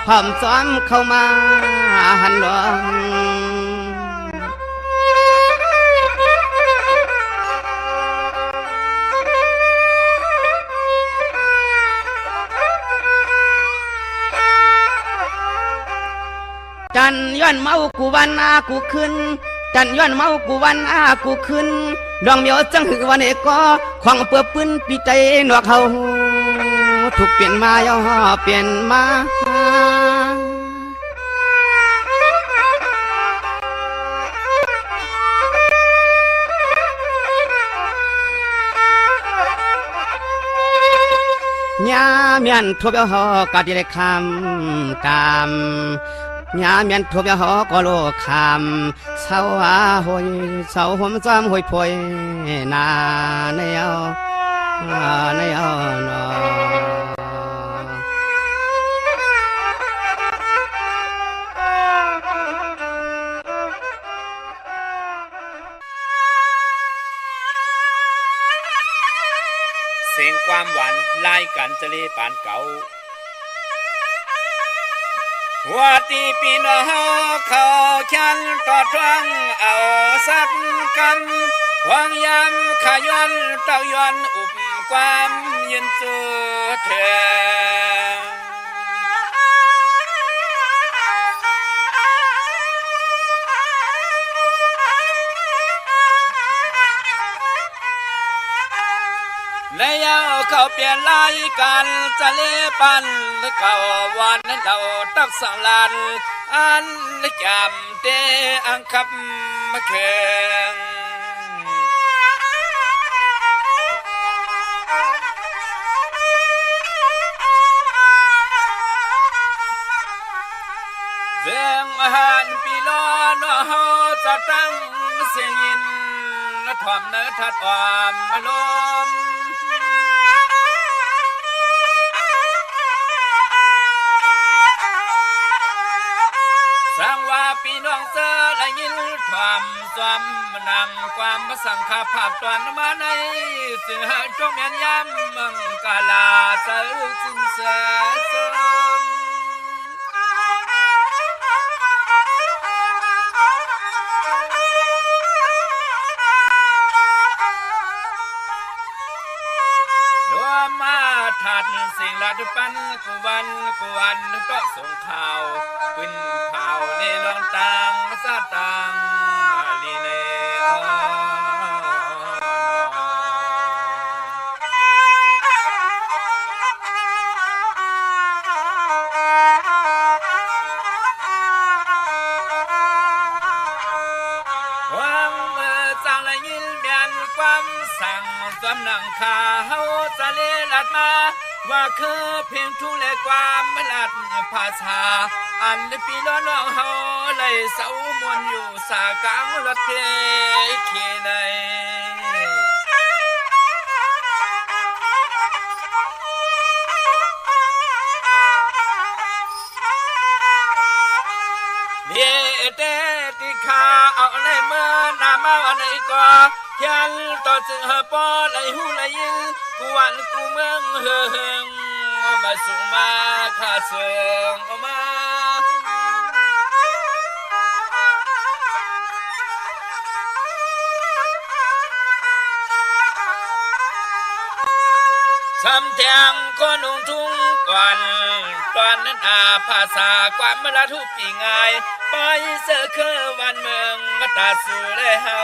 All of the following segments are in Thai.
พร้อมซ้อมเข้ามาหันหลวงจันย้อนเมากูวันอากูขึ้นจันย้อนเมากูวันอากูขึ้นดองเมียวจังหือวันเอกก็ของเปื้อปืนปีใจหนวกเขาถูกเปลี่ยนมาย่อเปลี่ยนมาญาเมียนทั่วเบียวหอกาดิเลคำกามญาเมียนทั่วเบียวหอกอโลคำเศร้าหอยเศร้าหอมจำหอยพวยนาในเอาในเอานอเสียงความหวานไล่กันจะเลปานเก่าหัวตีปีนเขาแค้นต่อทวงเอาสักกันวางยำขย้อนเต้าย้อนอุบความยืนจืดเธอในยาวเขาเปลี่ยนลายกันจะเล่ปันเก่าวันเราตักสังลานอันจำเตอังคับมาเข่งเสียงอาหารปีล้อนเขาจะตั้งเสียงยินถ่อมเนื้อทัดความอารมณ์สร้างว่าพี่น้องเสือและยินความจอมนังความสังขาภาพตอนมาในสื่อจงเมียนย้ำมังกาลาเสือสินเสือสมมาทัดสิ่งลาดุปันกุวันก็ส่งข่าวขึ้นเผาในลองตังซาตังลีเนความจังละยินเบียนความสั่งสำนังข่าวจะเลลัดมาว่าคือเพียงทุเลความมลัดภาษาอันปีล้อน้องเฮาเลยเสามวนอยู่สากลางรถเทขีในเยเตติคาเอาในเมื่อนามาอันไหนก็ยันต่อจึงหาปอไหลหูไหลยินกูวันกูเมืองเฮืองมาส่งมาข้าส่งมาสำเทียงคนนุ่งทุ่งก่อนตอนนั้นภาษาความเมื่อทุกปีง่ายไปเสือคือวันเมืองมาตาสู่เลยเฮา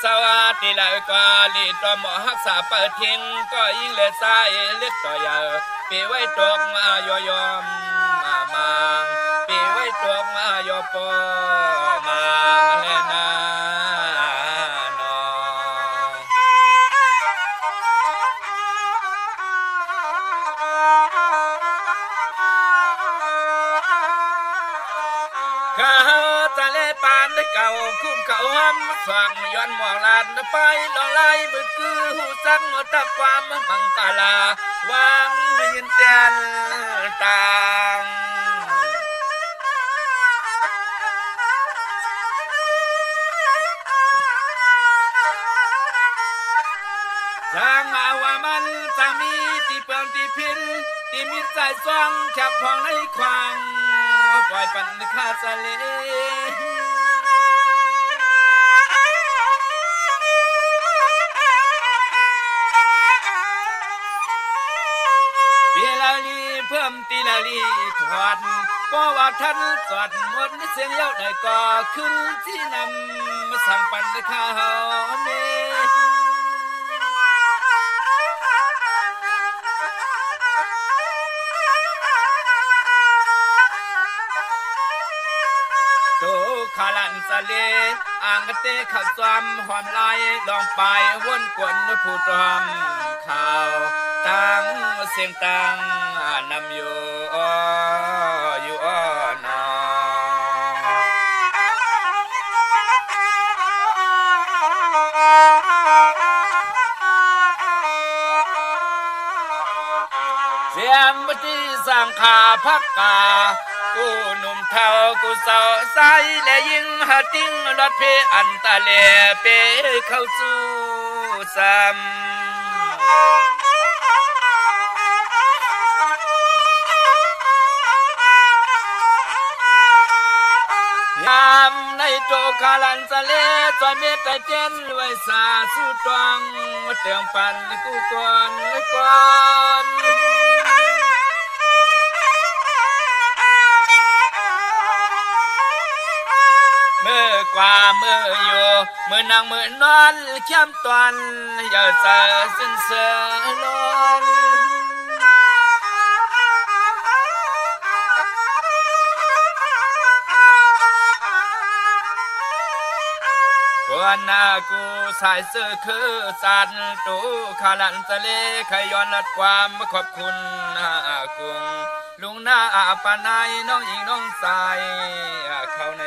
สวัสดีเลยกว่าลีตัวหมอหักษาเปิดทิ้งก็ยิ่งเลือดใส่เลือดต่อใหญ่ปีไว้ตกมายอยอมมาปีไว้ตกมายอปอมาเลนาข้าจะเล่ปานได้เก่าคุ้มเขาห้ำฟังย้อนหมอกลานไปลองไล่มือคือหูจักตะความมังกาลาวางยืนเตียนต่าง างอาว่ามันจะมีที่เปิงที่พินที่มิดใจซองแคบพองในควางปล่อยปันคาสะเลเวลาลีเพิ่มตีนาลีถอดเพราะว่าท่านสอดหมดเสียงเย้าได้ก่อขึ้นที่นำสัมปันข้าวเมโตขาลันสะเลอ่างกะเตะขับซ้ำหอมลายลองไปวนกวนผู้ตอมข่าวตั้งเสียงตั้งนำอยู่นาเสียงบัดนี้สร้างขาพักกากูหนุ่มเท่ากูสาวใสและยิ่งหาติ้งรถเพอันตะเลเปเข้าสู่ซ้ำยามในโตคาลันสะเลจอยเม็ดใจเจนไว้สาสู้ตวงเตียงปันกูก่อนเมื่อกว่าเมื่ออยู่เมื่อนางเมื่อนอนเข้มตอนอย่าเจอสิ้นเสือลอนวันนากูสายเสื้อคือสันตูขาลันทะเลขย้อนลัดความขอบคุณกุ้งลุงหน้าปานายน้องหญิงน้องสายเข้าใน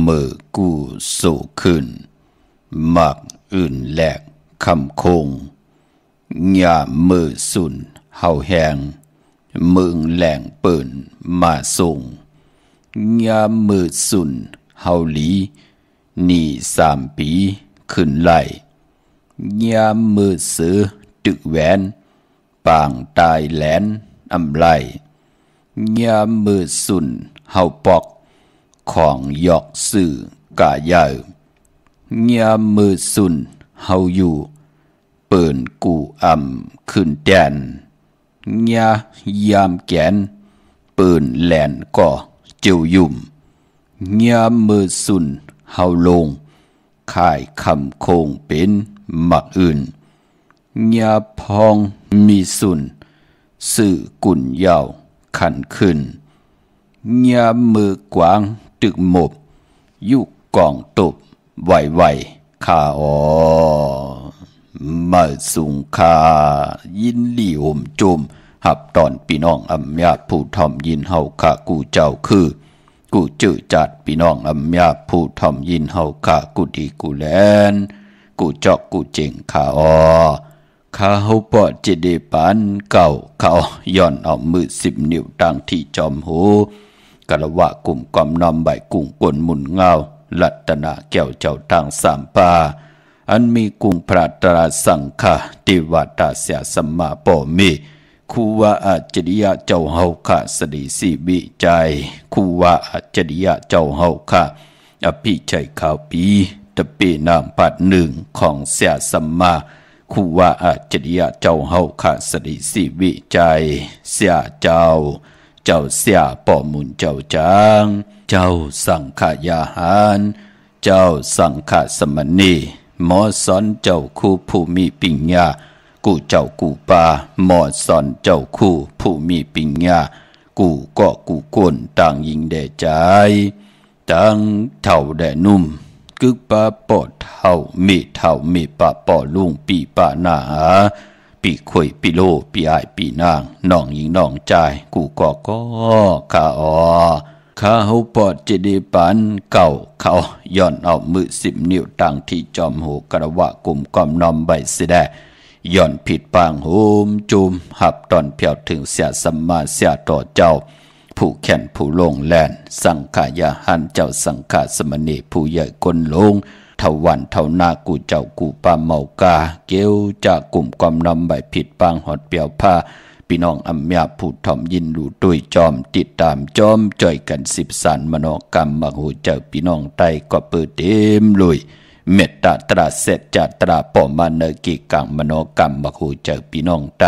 มือกู้สู่ขึ้นมักอื่นแหลกคำคงยามมือสุนเฮาแหงมึงแหลงเปิ่นมาส่งยามมือสุนเฮาหลีนี่3 ปีขึ้นไหลยามมือเสือตึกแหวนปางตายแหลนอำไลยามมือสุนเฮาปอกของยอกสื่อกะยาวเงียมือสุนเฮาอยู่เปิ่นกูขึ้นแดนเงียยามแกนเปิ่นแหลนก่อเจียวยุ่มเงียมือสุนเฮาลงค่ายคำโคงเป็นมักอื่นเงียพองมีสุนสื่อกุ่นยาวขันขึ้นเงียมือกวางตึกหมบยุกกองตบไหวข้ามาสุงคายินหลี่ห่มจุมหับตอนพี่น้องอำญาผู้ทอมยินเฮาข้ากูเจ้าคือกูจื้อจัดพี่น้องอำญาผู้ทอมยินเฮาข้ากูดีกูแลนกูจอกกูเจ๋งข้าข้าเฮาปอดจะได้ปานเก่าเขาย้อนเอามือ10 นิ้วตั้งที่จอมหูกะละวะกลุ่มกอมนำใบกุ้งกวนหมุนเงาลัตนาแก้วเจ้าทาง3 ป่าอันมีกุ้งพระตราสังฆาติวัตาเสียสัมมาปมิคูวาอัจจริยะเจ้าเฮาข้าสดีสีบิใจคูวาอัจจริยะเจ้าเฮาข้าอภิชัยข่าวปีตะปีนามปัด1ของเสียสัมมา คู่ว่าอาจริยะเจ้าเฮาขาดสติสิวิจัยเสียเจ้าเสียป่อมุนเจ้าจางเจ้าสังขยาหารเจ้าสังฆสมณีหมอสอนเจ้าคู่ผู้มีปัญญากูเจ้ากูปาหมอสอนเจ้าคู่ผู้มีปัญญากูก็กูกวนต่างยิงแด่ใจต่างเท่าแด่นุ่มกึกปาปอดเท่ามีปาปอลุงปีปาหนาปีข่อยปีโลปีอายปีนางน้องยิงน้องใจกูก็ข้าข้าเฮาปอดเจดีปันเก่าเขาย้อนเอามือ10 นิ้วตั้งที่จอมหูกระวะกลุ่มกอมนอมใบเสดย้อนผิดปางโหมจุมหับตอนเพียวถึงเสียสัมมาเสียต่อเจ้าผู้แขนผู้ลงแลนสังขายาหันเจ้าสังฆสมณีผู้ใหญ่คนลงเท่าวันเท่านากูเจ้ากูปาเมากาเกี้ยวจากกลุ่มกอมนอมใบผิดปางหอดเปียวผ้าพี่น้องอัมยาผู้ถ่อมยินดูตุยจอมติดตามจอมจ่อยกัน10 สันมโนกรรมมหูเจ้าพี่น้องไตก็เปิดเต็มลุยเมตตาตราเสจจัตราปอมาเนกิกังมโนกรรมมหูเจ้าพี่น้องไต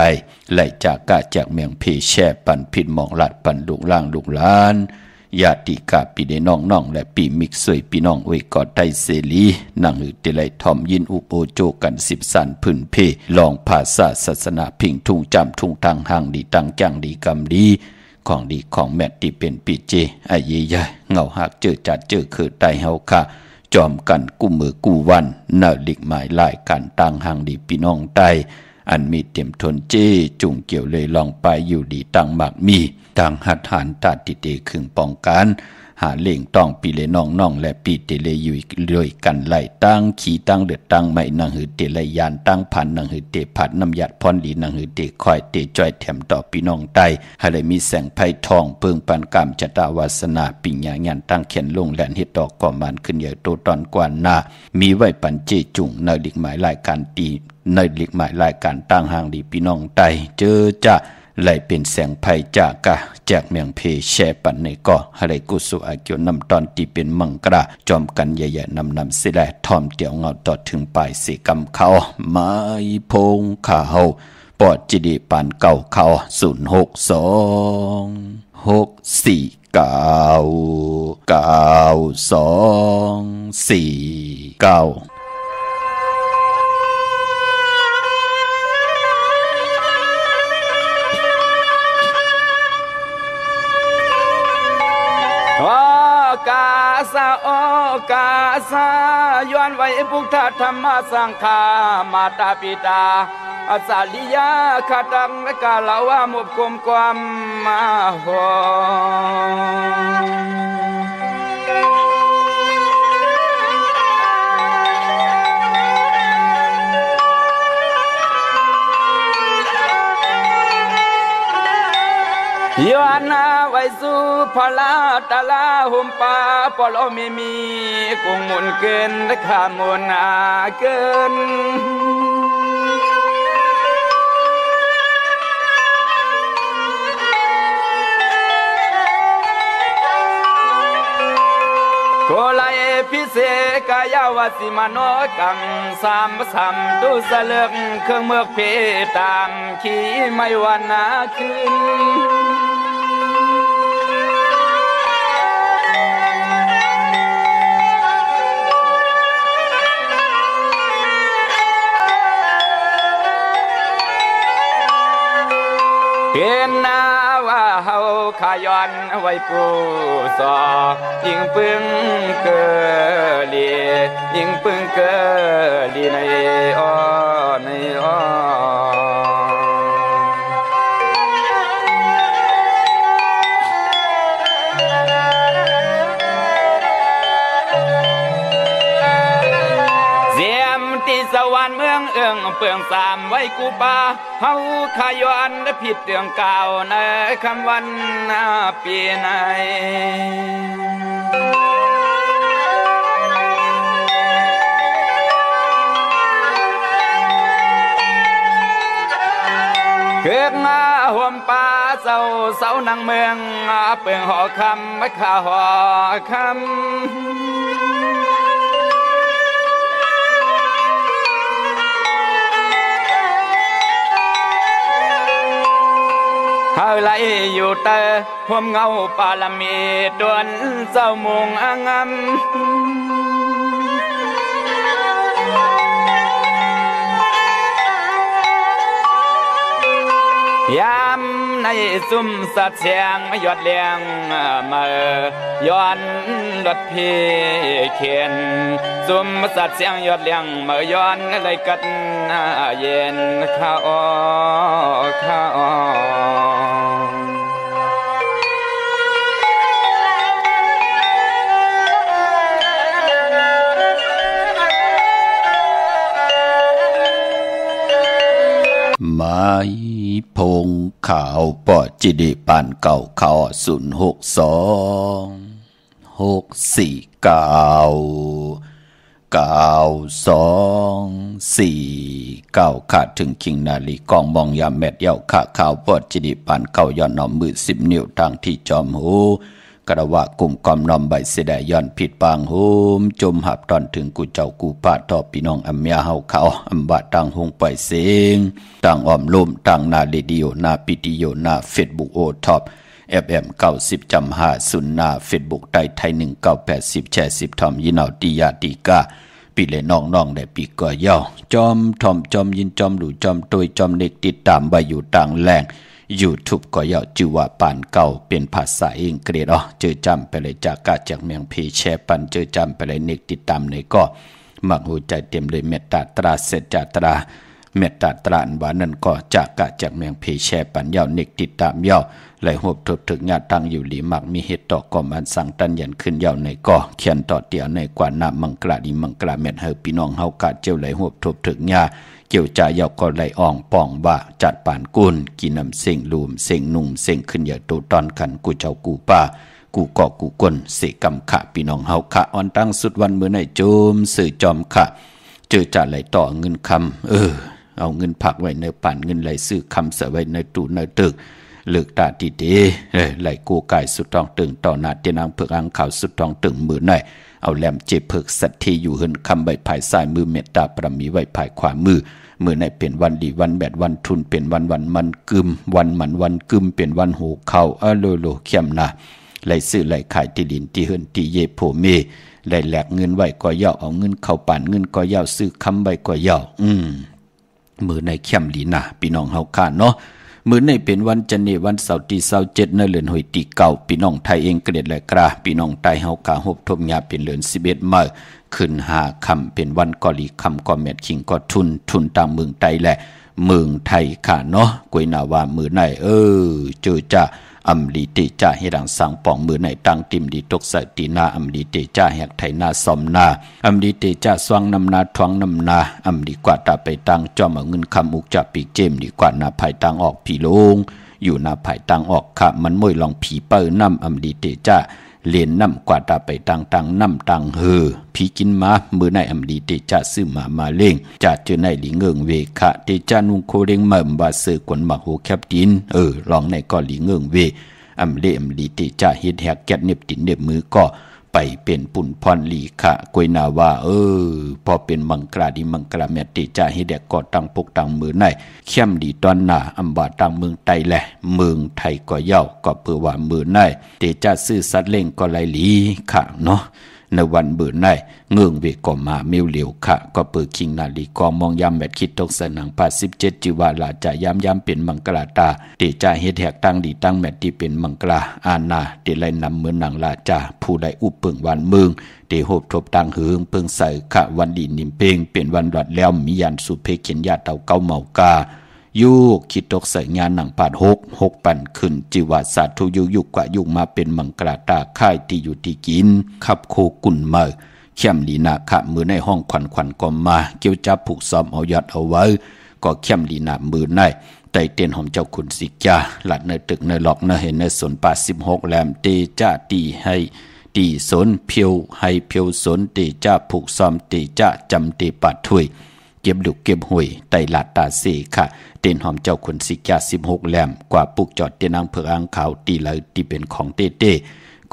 ไหลจากกาจากเมียงเพแช่ปันผิดมองลัดปันลูกล่างลูกล้านญาติกาปีเดน้องและปีมิกสวยพี่น้องอวยกอดไทยเสรีนั่งหือติไลทอมยินอุโปโจกัน10 สันพื้นเพลองภาษาศาสนาพิงทุ่งจำทุ่งทางห่างดีตังจังดีกำดีของดีของแมตที่เป็นปีเจไอเยยเงาหักเจอจัดเจอคือไตเฮาค่ะจอมกันกู้มือกู้วันเนาลิกหมายลายการต่างห่างดีพี่น้องไตอันมีเต็มทนเจจุงเกี่ยวเลยลองไปอยู่ดีตั้งหมากมีต่างหัดหันตาติเตขึงป้องกันหาเล่งต้องปีเลน้องและปีเตเลอยู่เลยกันไหลตั้งขี่ตั้งเดือดตั้งไม่นังหือเตเลยยานตั้งพันนังหือเตผัดน้ำยัดพรดีนังหือเตคอยเตจ้อยแถมต่อพี่น้องไตให้เลยมีแสงไพ่ทองเปิงปันกรรมจตาวาสนาปิญญาญาณตั้งเขียนลงแลนเฮ็ดดอกก่อมันขึ้นใหญ่โตตอนกว่าหน้ามีไว้ปันเจจุงในหลีกหมายรายการตีในหลีกหมายรายการตั้งห่างดีพี่น้องไตเจอจะไหลเป็นแสงไพ่จากกะแจกเมียงเพแช่ปันในก่ออะไรกุสุอาเกียวนำตอนที่เป็นมังกราจอมกันใหญ่ๆนำเสด็จทอมเตี่ยวเงาต่อถึงปลายสีกำเขาไม้พงข้าวปอดจิดีปานเก่าเขา06264999249กาสะโอกาสะย้อนไว้พุทธธรรมสังฆามาตาปิตาอาสาลิยาขดังและกาลาวามุบกลมความมาหย้อนนาไว้สู่พลาตาลาหุมปาปอลมีกุงมุนเกินและขามุนอาเกินโกไลพิเศษกายาวสิมโนกังสามสัมตุสเลือกเครื่องเมือกเพตามขี่ไม่วันนาคืนเป็นนาว่าเฮาขย้อนไว้ปูสอยิงปึงเกลียิงปึงเกลีในอ้อในอ้อสวรรค์เมืองเอื้องเปลืองสามไว้กูปาเฮาขย้อนผิดเรื่องเก่าในคำวันปีไหนเกิดมาห่วมป่าเสานังเมืองเปลืองหอคำไม่ขาหอคำ ไหลอยู่เตอห่วมเงาปาลมีดวนเจ้ามุงอ่างำยามในซุ่มสัตว์เสียงไม่หยดเลี้ยงมาย้อนรถพี่เขียนซุ่มสัตว์เสียงหยดเลี้ยงมาย้อนเลยกันเย็นข้าไม้พงขาวปอจิดิปานเก่าเขา06246499242ขาดถึงคิงนาลีกองมองยามแมดเย้าขาขาวปอจิดิปานเก่าย้อนหนอมมือ10 นิ้วทางที่จอมหูกระว่ากลุ่มกอมนอมใบเสดย้อนผิดปางโฮมจมหับตอนถึงกูเจ้ากูปาทอพี่น้องอัมยาเฮาเขาอัมบะตังหงปล่อยเสียงตังอ้อมลมตังนาเรดิโอนาปิติโยนาเฟซบุ๊กโอท็อปFM 90.50นาเฟซบุ๊กไทย1980แชร์10ทอมยินเอาติยาติกาปีเลน้องๆได้ปีก่อยาวจอมทอมจอมยินจอมหลู่จอมตวยจอมเด็กติดตามไว้อยู่ต่างแหล่งYouTube ก็ยาวจื่อว่าปานเก่าเป็นภาษาอังกฤษเจอจำไปเลยจากกาจากเมืองเพแชร์ปันเจอจำไปเลยเน็กติดตามในก็มักหัวใจเต็มเลยเมตตาตราเสจตราเมตตาตราอันว่านั่นก็จากกาจากเมืองเพแชร์ปันยาวเน็กติดตามยาวไหลหบทบถึงญาติตั้งอยู่หลีมักมีเหตุต่อก่อมันสั่งตันยันขึ้นยาวในก็เขียนต่อเตียวในกว่านามังกลาดีมังกลาเม็ดเฮอพี่น้องเฮากาเจียวไหลหบทบถึงญาเกี่ยวจ่ายาวก็ไหลอ่องป่องว่าจัดปานกุนกินน้ำเสียงลูมเสียงนุ่งเสียงขึ้นอย่าตูตอนกันกูเจ้ากูป้ากูเกาะกูกวนเสกำขะพี่น้องเฮาขะอ่อนตั้งสุดวันมื้อไหนโจมสื่อจอมขะเจอจ่าไหลต่อเงินคำเอาเงินผักไว้ในป่านเงินไหลซื้อคำเสไว้ในตู้ในตึกเลือกตาดีเดไหลกูกายสุดทองตึงต่อหน้าเตียนางเผือกอังข่าวสุดทองตึงมื้อไหนเอาแหลมเจ็บเพิกสัตทีอยู่หึนคำใบภายซ้ายมือเมตตาประมีไว้ภายขวามือในเป็นวันดีวันแบดวันทุนเป็นวันมันกึมวันมันวันกึมเป็นวันหูเข้าโลเข้มนะไหลซื้อไหลขายที่ดินที่หึนที่เยโพเมไหลแหลกเงินไว้ก็ย่อเอาเงินเข้าป่านเงินก็ย่อซื้อคำใบก็ย่อมือในเข้มลีนะพี่น้องเฮาค่ะเนาะมื้อในเป็นวันจันทร์วันเสาร์ที่27ในเดือนหอยตีเก่าพี่น้องไทยเองเกลียดและกราพี่น้องไทยเฮากะฮบทมยาเป็นเดือน11มื้อขึ้น5ค่ำเป็นวันกอลีค่ำก็แม่ดขิงก็ทุนตามเมืองไทยและเมืองไทยค่ะเนาะกวยนาว่ามื้อในเจอจ้าอำลีเตจ้าเฮดังสังป่องมือในตั้งติมดีตกใส่ตีนาอำลีเตจ้าแหกไถนาซอมนาอำลีเตจ้าสว่างนำนาทวงนำนาอำลีกว่าตาไปตั้งจอมเอาเงินคำอุกจับปีกเจมดีกว่านาภายตั้งออกผีลงอยู่นาภายตั้งออกค่ะมันมวยลองผีเปิ้นำอำลีเตจ้าเลียนน้ำกว่าตาไปตังน้ำตังผีกินมามือในอำลีเตจ้าซื้อมาเล่งจัดเจอในหลีเงิงเวคะเตจ้านุงโคเร่งเมิ่มบาเสือกวนหมักโหแคบดินลองในก็หลีเงิงเวอำลีเตจ้าเฮ็ดแหกแกะเน็บตินเน็บมือก็ไปเป็นปุ่นพรลีคะกวยนาว่าพอเป็นมังกราดีมังกราแม่เตจ้าเฮ็ดแหกก็ตั้งปกตั้งมือในเข้มดีตอนหน้าอำบาตั้งเมืองไทยแหละเมืองไทยก็เย้าก็เพื่อว่ามือในเตจ้าซื้อสัตว์เล่งก็ไหลหลีค่ะเนาะในวันเบื่อในเงื่องเวก็มาเมียวเหลียวค่ะก็เปิดคิงนาลีกองมองยามแมดคิดตกสนังพา17จิวาลาจะยามเป็นมังกราตาเตจ้าเฮ็ดแหกตั้งดีตั้งแมดที่เป็นมังกราอาณาเตไลนำเมืองนางลาจาผู้ใดอุปเปิงวันเมืองเตโหบทบตังหืงเปิงใส่ค่ะวันดีนิมเพงเป็นวันหลัดแล้วมียันสุเพเขียนญาเต่าเก้าเมากายุกคิดตกใส่งานหนังปาด6ปั่นขึ้นจิวาสาธุยุกกว่ายุกมาเป็นมังกราตาค่ายที่อยู่ที่กินขับโคกุ่นเมื่อเข้มลีนาขะมือในห้องขวัญก็มาเกี่ยวจับผูกซ้อมเอายอดเอาไว้ก็เข้มลีนามือในไต่เตียนหอมเจ้าขุนสิกาหลัดในตึกในหลอกในเห็นในสวนป่า16แหลมเตจ้าตีให้ตีสนเพียวให้เพียวสนเตจ้าผูกซ้อมเตจ้าจำเตปัดถ้วยเก็บดุกเก็บหวยไต่หลาดตาเสค่ะเต้นหอมเจ้าขุนสิกา16แหลมกว่าปุกจอดเตียนางเผือกอ่างขาวตีเลยตีเป็นของเต้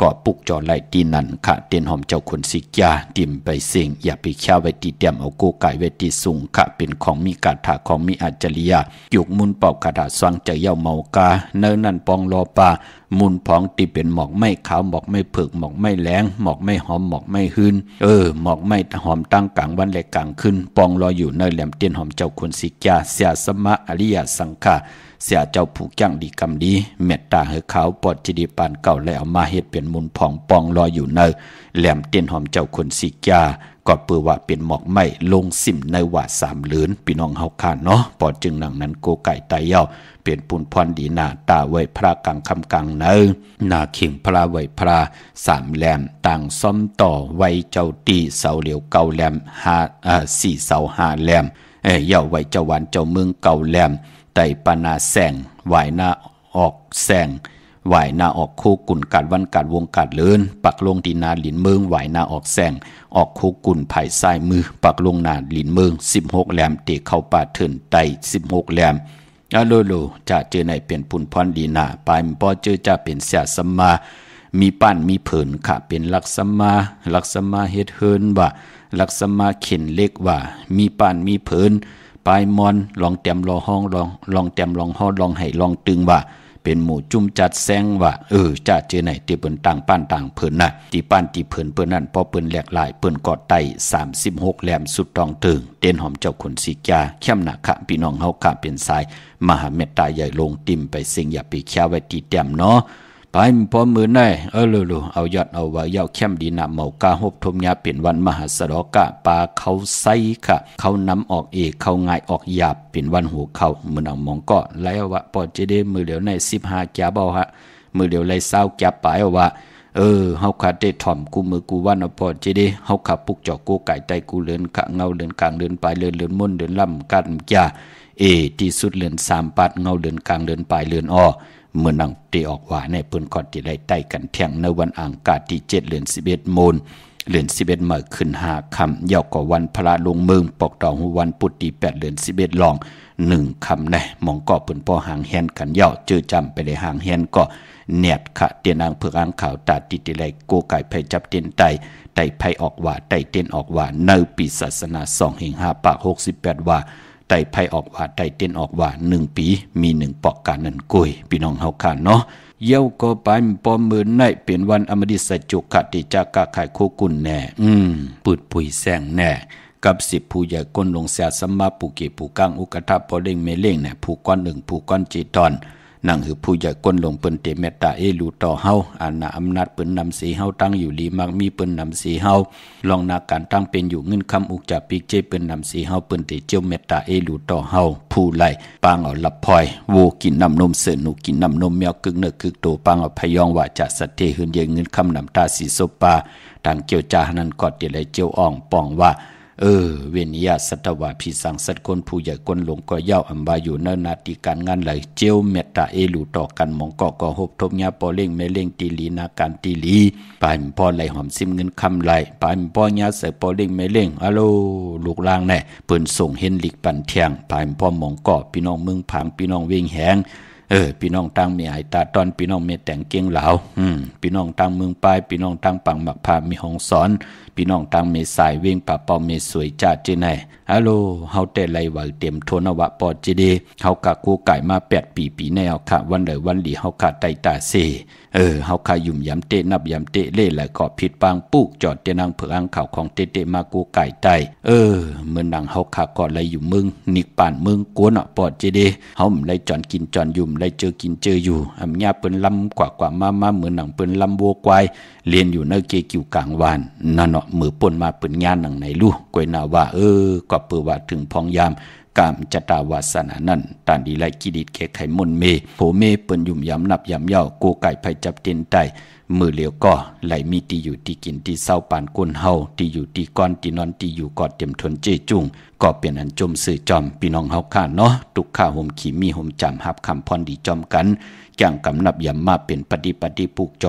ก็ปุกจอไหลตีนั่นค่ะเตียนหอมเจ้าคนสิกยาติมไปเสียงอย่าไปแค่ไว้ตีเตรียมเอาโกไก่ไว้ตีสูงค่ะเป็นของมีกาถาของมีอัจฉริยะยุกมุนเป่ากระดาษสว่างใจเย้าเมากาเนินนั่นปองรอปลามุนพองตีเป็นหมอกไม่ขาวหมอกไม่เผือกหมอกไม่แหลงหมอกไม่หอมหมอกไม่หืนหมอกไม่หอมตั้งกลางวันและกลางคืนปองรออยู่เนินแหลมเตียนหอมเจ้าคนสิกยาเสียสมะอริยสังฆาเสียเจ้าผูกจังดีกำดีเม็ดตาเหือขาวปอดจิดีปานเก่าและเอามาเฮ็ดเป็นมุนผ่องปองรออยู่เนอแหลมเตียนหอมเจ้าคนสิกาก็เปือว่าเป็นหมอกไม้ลงสิมในว่า3 ลืนพี่น้องเฮาคานเนาะปอดจึงหนังนั้นโกไก่ไตเย้าเป็นปุนพรดีหน้าตาไว้พระกังคำกังเนอหน้าเข่งพระไว้พระ3 แหลมต่างซ้อมต่อไว้เจ้าตีเสาเหลียวเก่าแหลม4 เสา5 แหลมเย้าไว้เจ้าหวานเจ้าเมืองเก่าแหลมไต่ปนาแสงไหวหน้าออกแสงไหวหน้าออกคู่กุ่นกัดวันกัดวงกัดเลินปักลงที่นาหลินเมืองไหวหน้าออกแสงออกคู่กุ่นไผ่ทรายมือปักลงนาหลินเมือง16 แหลมเตะเข้าป่าเถินไต่16 แหลมโลจะเจอในเป็นปุนพรดีนาปายปอเจอจะเป็นเสียสมามีปั้นมีเผินค่ะเป็นลักษมาเฮ็ดเฮินว่าลักษมาเข็นเล็กว่ามีปั้นมีเผินปายมอนลองเต็มรอห้องลองเต็มลองห้องลองให้ลองตึงว่าเป็นหมู่จุ่มจัดแซงว่าจะเจอไหนที่เปิ้นต่างป้านต่างเพิ่นน่ะที่ป้านที่เพิ่นนั่นพอเปิ้นแหลกหลายเปิ้นกอดไต36 แหลมสุดตองตึงเต้นหอมเจ้าคนสิกาเข้มหนักค่ะพี่น้องเฮาค่ะเป็นสายมหาเมตตาใหญ่ลงติ่มไปเสียงอย่าไปแค่ไว้ที่เต็มเนาะไปพอมือได้เอายอดเอาไว้ยาวเข้มดีนะเมากาฮบทมยาเป็นวันมหาสรกะปาเขาไซค่ะเขานำออกเขาง่ายออกหยาบเป็นวันหัวเขามือหนังมองก็ไล่ว่าปอจะได้มือเดียวใน15 แกบเอาฮะมือเดียวไล่20 แกบไปเอาว่าเฮาขาดได้ถ่อมกูมือกูวันเอาพอจะได้เฮาขับปุกจอกกูไก่ไตกูเลือนกะเงาเลือนกลางเลือนปลายเลือนม่นเลือนล่ำกันจ้าที่สุดเลือน3 ปัดเงาเลือนกลางเลือนปลายเลือนอ้อเมื่อนังตีออกว่าในเปิ้นก่อนที่ได้ไต่กันแท่งในวันอังคารที่7 เดือน11 โมงเดือน11 เมื่อขึ้น5 ค่ำยาวกว่าวันพระลงเมืองปกต่อวันพุธที่8 เดือน11 ลอง1 ค่ำแน่มองก็เปิ้นพอห่างแฮนกันยาวเจอจำไปได้ห่างแฮนก็เนียดค่ะเตียนางเพื่ออ่างข่าวตาติติไลโกไก่ไผจับเตียนไต่ไผออกว่าไต่เตียนออกว่าในปีศาสนา2/5 ปาก68ว่าไต่ไพ่ออกว่าไต่เต้นออกว่า1 ปีมี1 ปอกการนั่นกุยพี่น้องเฮาค่ะเนาะเย้าก็ไปปอมมือในเป็นวันอมฤตสัจจุกติจากะไข่โคกุนแน่ปืดปุยแสงแน่กับ10 ผู้ใหญ่ก้นลงเสียสมมาปูเกปูกังอุกทะพอเล่งเมเล่งเนี่ยผู้ก้อน1ผู้ก้อนจีตอนนั่งหือผู้ใหญ่ก้นลงเปิ้นเตเมตตาลูต่อเฮาอาณาอำนาจเปิ้นนำสีเฮาตั้งอยู่ลีมักมีเปิ้นนำสีเฮาลองนาการตั้งเป็นอยู่เงินคำอุกจะปิกเจเปิ้นนำสีเฮาเปิ้นเตเจียวเมตตาลูต่อเฮาผู้ไล่ปางเอาลับพลอยโวกินน้ำนมเสือหนูกินน้ำนมแมวกึกเนกึกโตปางเอาพยองว่าจะสะเทหืนเยเงินคำนำตาสีโซปาต่างเกี่ยวจานั้นกอดเตเลยเจียวอ่องป่องว่าเวนิยาสัตวาพิสังสัตคนผู้ใหญ่คนหลงก็เย้าอัมบาอยู่เนินนาติการงานไหลเจียวเมตตาลูต่อกันมองก็หบทบยาปอเล่งเมเล่งตีลีนาการตีลีปายพอไหลหอมซิมเงินคำไหลปายพอยาใส่ปอเล่งเมเล่งอะโลลูกลางแน่เปิ้นส่งเห็นหลีกปันเทียงปายพอมองก็พี่น้องเมืองผางพี่น้องเวียงแหงพี่น้องตั้งมีไอตาตอนพี่น้องเมแต่งเกียงเหลาพี่น้องตั้งเมืองปลายพี่น้องตั้งปังหมักพามีหงสอนพี่น้องตั้งเมสายเวียงป่าเป่าเมสวยจ้าจีไหนฮัลโหลเฮาแต่ไรว่าเต็มโทนวะปอจีเดเฮากะกูไก่มา8 ปีแนวค่ะวันใดวันหลีเฮากะไตตาเซเฮากะยุ่มยำเตะนับยำเตะเล่ไหลก็ผิดปางปุกจอดเตนังเผืออังข่าวของเตมากูไก่ไตเมื่อนังเฮากะก็ไหลอยู่มึงนิกป่านมึงกวนปอจีเดเฮาไหลจอนกินจอนยุ่มไหลเจอกินเจออยู่อำญาเปิ้นลำกว่ามาเหมือนหนังเปิ้นลำวัวควายเรียนอยู่ในเกกิวกลางวานนั่นเนาะมือป่นมาเปิ้นงานหนังไหนลูกกวยนาว่าก็เปือว่าถึงพองยามกามจตาวาสนานั่นตานดีไลกิดิดแก้ไขมนเมโผเมเปิ้นยุ่มยำนับยำเย้าโกไก่ไผจับเต็นไตมือเหลียวก็ไหลมีที่อยู่ที่กินที่เศร้าปานก้นเฮาที่อยู่ที่ก้อนที่นอนที่อยู่กอดเต็มทนเจจุงก็เป็นอันจมสื่อจอมพี่น้องเฮาข้าเนาะตุกข้าห่มขีมีห่มจำหับคำพรดีจอมกันอย่างกำนับยำมาเป็นปฏิปุกจ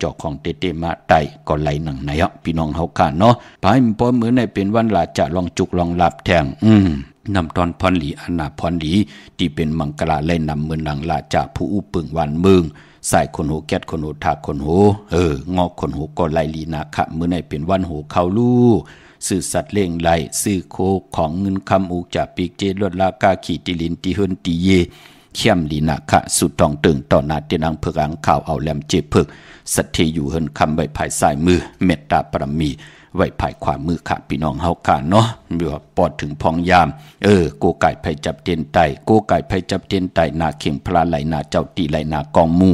อของเตมาไตก็ไหลหนังไหนพี่น้องเฮาข้าเนาะพายพอมื้อในเป็นวันลาจะลองจุกลองหลับแทงนำตอนพรหลีอนาพรหลีที่เป็นมังกราไล่นำเมืองหลังลาจากผู้อุปึงวันเมือง สายคนหูแก๊ดคนหูถากคนหูงอกคนหูก็ไลลีนาคะมื้อในเป็นวันหูเขาลู่สื่อสัตว์เล่งไหลซื้อโคของเงินคำอุกจะปีกเจลดลากาขีติลินติเฮินติเยเข้มลีนาคะสุดตองตึงต่อนาเตนังเพิกอังข่าวเอาแหลมเจเพิกสัตเทอยู่เฮินคำไว้ภายซ้ายมือเมตตาปรมีไว้ภายขวามือค่ะพี่น้องเฮาค่ะเนาะเดี๋ยวปอดถึงพองยามโกไก่ไผจับเตียนไตโกไก่ไผจับเตียนไตนาเข่งพระไหลนาเจ้าตีไหลนากองมู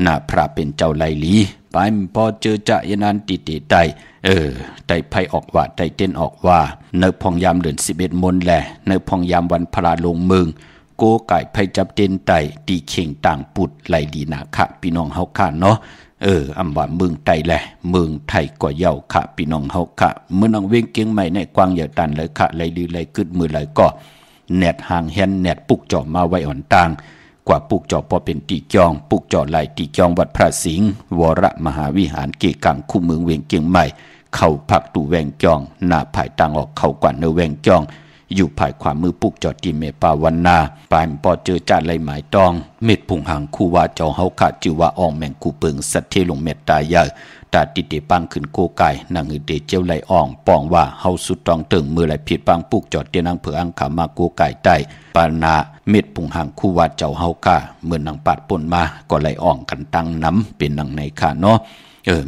นาพระเป็นเจ้าไหลลีไปพอเจอจะยนันติเตไตไตไผออกว่าไตเต้นออกว่าเนพองยามเดือน11มนแลเนพองยามวันพระลงเมืองโกไก่ไผจับเตียนไตตีเข่งต่างปุดไหลดีนาค่ะพี่น้องเฮาค่ะเนาะอำว่าเมืองไทยแหละเมืองไทยก็เย่าค่ะพี่น้องเฮาค่ะเมื่อน้องเว้งเกียงใหม่ในกวางอย่าตันเลยค่ะไหลดื้อไหลกึดมือไหลก็แนดห่างแฮนแนดปุกจ่อมาไว้อ่อนต่างกว่าปุกจ่อพอเป็นตีจองปุกจ่อไหลตีจองวัดพระสิงห์วรมหาวิหารเกกังคู่เมืองเวียงเกียงใหม่เข้าพักตูแวงจองหน้าภายต่างออกเข้ากว่าเนแวงจองอยู่ภายขวามือปุกจอดที่เมปาวันนาปายปอเจอจาไหลหมายตองเม็ดพุงหางคู่ว่าเจ้าเฮาขาจือว่าอองแมงกูเปิงสัตเทลงเม็ดตายใหญ่ตาติเตปังขึ้นโกไก่นางอือเดเจียวไหลอ่องปองว่าเฮาสุดตองตึงมือไหลผิดปังปุกจอดเตียนางเผืออังขามาโกไก่ใต้ปานาเม็ดพุงหางคู่ว่าเจ้าเฮาขาเมื่อนางปาดป่นมาก็ไหลอ่องกันตั้งน้ำเป็นนางในขาเนาะ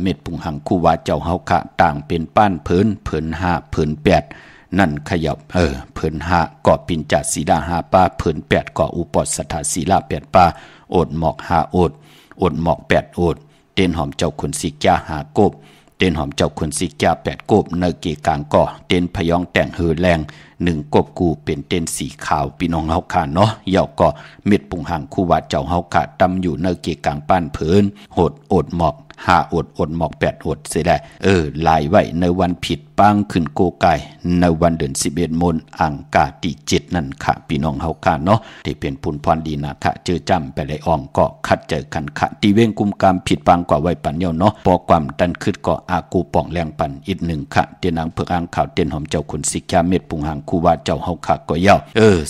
เม็ดพุงหางคู่ว่าเจ้าเฮาขาต่างเป็นป้านเพิ่น5เพิ่น8นั่นขยับเพิ่น5ก่อปินจัดศีลา5ป้าเพิ่น8ก่ออุปสถาศีลา8ป้าโอดหมอก5โอดหมอก8โอดเต้นหอมเจ้าคนสิกยา5กบเต้นหอมเจ้าคนสิกยา8กบเนเกกลางก่อเต้นพยองแต่งเฮือแรง1กบกูเป็นเต้นสีขาวพี่น้องเฮาค่ะเนาะเย่าก็เม็ดปุงหางคู่ว่าเจ้าเฮาค่ะตำอยู่เนเกกลางป้านเพิ่นโหดโอดหมอก5อดหมอก8อดเสียได้ลายไว้ในวันผิดปังขึ้นโกไก่ในวันเดือน11มนอังกาติ7นั่นค่ะพี่น้องเฮาค่ะเนาะที่เป็นพุนพรดีนะค่ะเจอจำไปเลยอ่องก็คัดเจอกันค่ะตีเว้งกุมกามผิดปังกว่าไว้ปันเยาเนาะปอความตันคืดก็อากูป่องแรงปันอีก1ค่ะเตียนางเพิกอังข่าวเตียนหอมเจ้าคนสิกาเม็ดปุงหางคู่ว่าเจ้าเฮาค่ะก็เย่า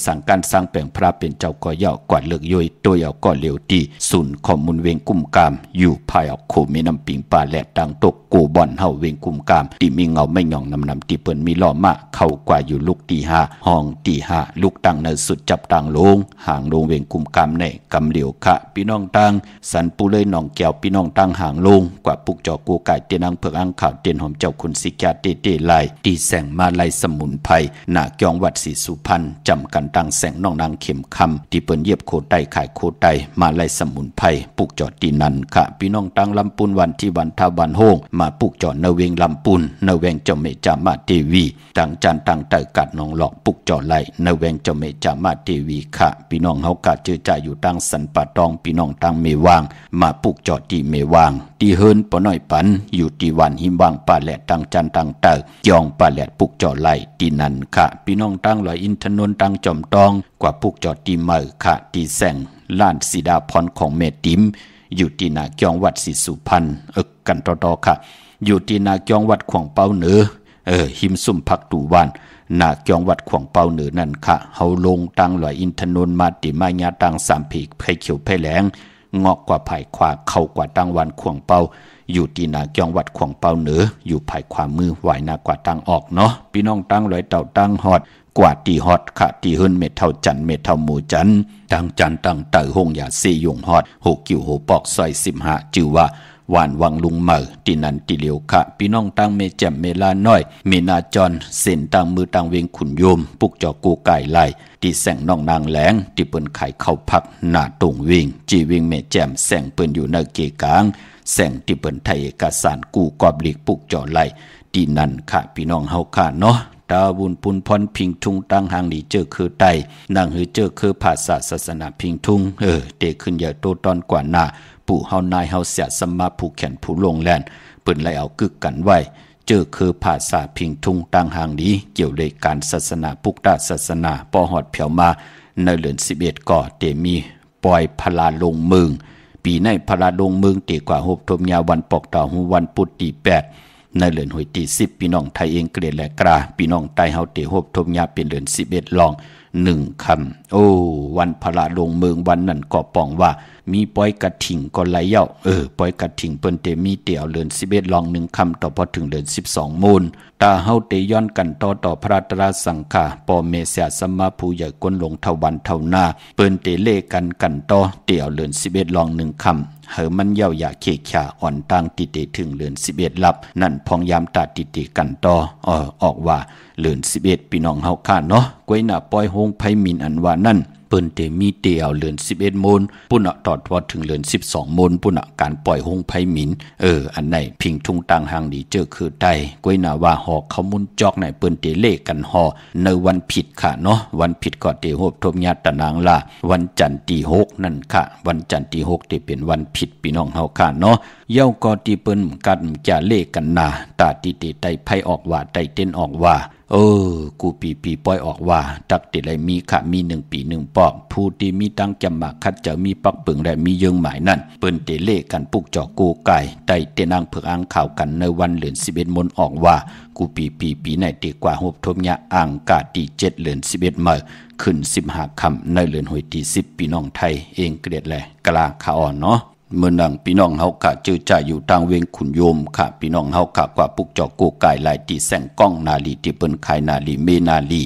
สั่งการสร้างแปลงพระเป็นเจ้าก็เย่ากวาดเลือกย่อยตัวเย่าก็เหลียวตีศูนย์ข้อมูลเว้งกุมกามอยู่ภายออกโคมีน้ำปิงป่าและดังตกกูบ่อนเฮาเวงกุมกามที่มีเงาไม่หย่องนำที่เปิ้นมีล้อมะเข้ากว่าอยู่ลูกตี5ห้องตี5ลูกตังในสุดจับตังลงห่างลงเวงกุมกามในกำเหลียวค่ะพี่น้องตังสันปูเลยหนองแก้วพี่น้องตังห่างลงกว่าปุกจอกูไก่เตียนางเพิกอังข่าวเตียนหอมเจ้าคุณสิกาเตไลตีแสงมาไลสมุนไพรหน้าเกียงวัดศรีสุพรรณจำกันตังแสงน้องนางเข็มคำที่เปิ้นเย็บโคไตขายโคไตมาไลสมุนไพรปุกจอตีนันค่ะพี่น้องตังลำปุนวันที่วันทาวันโฮงมาปุกจอเนเวงลำปุนเนเวงเจ้าเมจามาเทวีตังจันตังไตกัดน้องหลอกปุกจอไหลเนเวงเจ้าเมจามาเทวีค่ะพี่น้องเฮากะเจอจ่าอยู่ตังสันปะตองพี่น้องตังเมวางมาปุกจอตีเมวางตีเฮินปอน้อยปันอยู่ตีวันหิมวางป่าแหลดตังจันตังเตยองป่าแหลดปุกจอไหลตีนันค่ะพี่น้องตังลอยอินทนนตังจอมตองกว่าปุกจอตีเมอค่ะตีแสงล้านสีดาพรของเมติมอยู่ที่นาเกียงวัดศรีสุพรรณกันต่อค่ะอยู่ที่นาเกียงวัดขวงเปาเหนือหิมซุ่มพักตูวันนาเกียงวัดขวงเปาเหนือนั่นค่ะเฮาลงตังลอยอินทนนมาติมายาตัง3ผีไผเขียวไผแหลงงอกกว่าไผ่ขวาเข้ากว่าตังวันขวงเปาอยู่ที่นาเกียงวัดขวงเปาเหนืออยู่ไผ่ขวามือไหวหน้ากว่าตังออกเนาะพี่น้องตังลอยเต่าตังฮอดกว่าตีฮอดค่ะตีเฮิรนเม็ดเท่าจันเม็ดเท่าหมูจันตังจันตังเตอหงยาเซยงฮอด6กิ่วโหปอกซอย15จือว่าหวานวังลุงเหมอตีนันตีเหลียวค่ะพี่น้องตังเมแจ่มเมลาน้อยเมนาจรเส้นตังมือตังเวงขุนโยมปุกจอกูไก่ไล่ตีแสงน้องนางแหลงตีเปิ้นไข่เข้าพักหน้าตรงวิ่งจีวิ่งเมแจ่มแสงเปิ้นอยู่ในเกกลางแสงที่เปิ้นไทยเอกสารกูกอบหลีกปุกจอไล่ตีนันค่ะพี่น้องเฮาค่ะเนาะตาบุญปุนพรพิงทุงตังหางดีเจอคือไตนางหือเจอคือภาษาศาสนาพิงทุงเตขึ้นใหญ่โตตอนกว่าหน้าปู่เฮานายเฮาเสียสมมาผู้แขนผู้ลงแลนเปิ้นไล่เอากึกกันไว้เจอคือภาษาพิงทุงตังหางดีเกี่ยวเลยการศาสนาปุกตาศาสนาปอหอดเผียวมาในเดือน11ก่อเตมีปล่อยพลาลงเมืองปีในพลาลงเมืองเตกว่า6ทมยาวันปอกต่อหูวันปุตตี8ในเดือนหวยตี10พี่น้องไทยเองเกลียดและกราพี่น้องไตเฮาเตฮบทมยาเป็นเดือน11ลอง 1คำโอ้วันพระลงเมืองวันนั้นก็ป้องว่ามีปอยกระถิ่งก็ไหลเย้าปอยกระถิ่งเปิ้นเตมีเตียวเดือน11ลอง1คำต่อพอถึงเดือน12มูลตาเฮาเตย้อนกันต่อพระตราสังฆาปอเมเสียสัมมาผู้ใหญ่ก้นลงเท่าวันเท่าหน้าเปิ้นเตเลกันต่อเตียวเดือน11ลอง1คำเฮอมันเย้าอย่าเคขะอ่อนต่างติเตถึงเดือน11ลับนั่นพองยามตาติเตกันต่อออกว่าเดือน11พี่น้องเฮาค่าเนาะก้วยหน้าปอยโฮงไผมินอันว่านั่นเปิ้นเตมีเตียวเดือน11มูลปุ่นตอดพอถึงเดือน12มูลปุ่นการปล่อยโฮงไผมินอันไหนพิงทุงต่างหางดีเจอคือใดก้วยหน้าว่าหอเขามุนจอกไหนเปิ้นเตเลกันหอในวันผิดค่ะเนาะวันผิดก็เตโหบทมญาตนางล่ะวันจันทร์ที่6นั่นค่ะวันจันทร์ที่6ที่เป็นวันผิดพี่น้องเฮาค่ะเนาะเย้าก็ที่เปิ้นกันจะเลกันนาตาติเตไตไผออกว่าไตเต้นออกว่ากูปีปล่อยออกว่าตักติไรมีค่ะมี1ปี1ปอกผู้ที่มีตั้งจำหมากคัดจะมีปักปึงและมีเยิงหมายนั่นเปิ้นเตเลกันปุกจอกกูไก่ไตเตนางเผือกอ่างข่าวกันในวันเดือน11มนออกว่ากูปีไหนตีกว่าหบทมยะอ่างกาตี7เดือน11มื้อขึ้น15ค่ำในเดือนหวยที่10พี่น้องไทยเองเกลียดแลกลาขาอ่อนเนาะเมื่อนังพี่น้องเฮากะเจอจ่าอยู่ทางเวงขุนโยมค่ะพี่น้องเฮากะกว่าปุกจอกกูกายหลายที่แสงก้องนาลีที่เปิ้นขายนาลีเมนาลี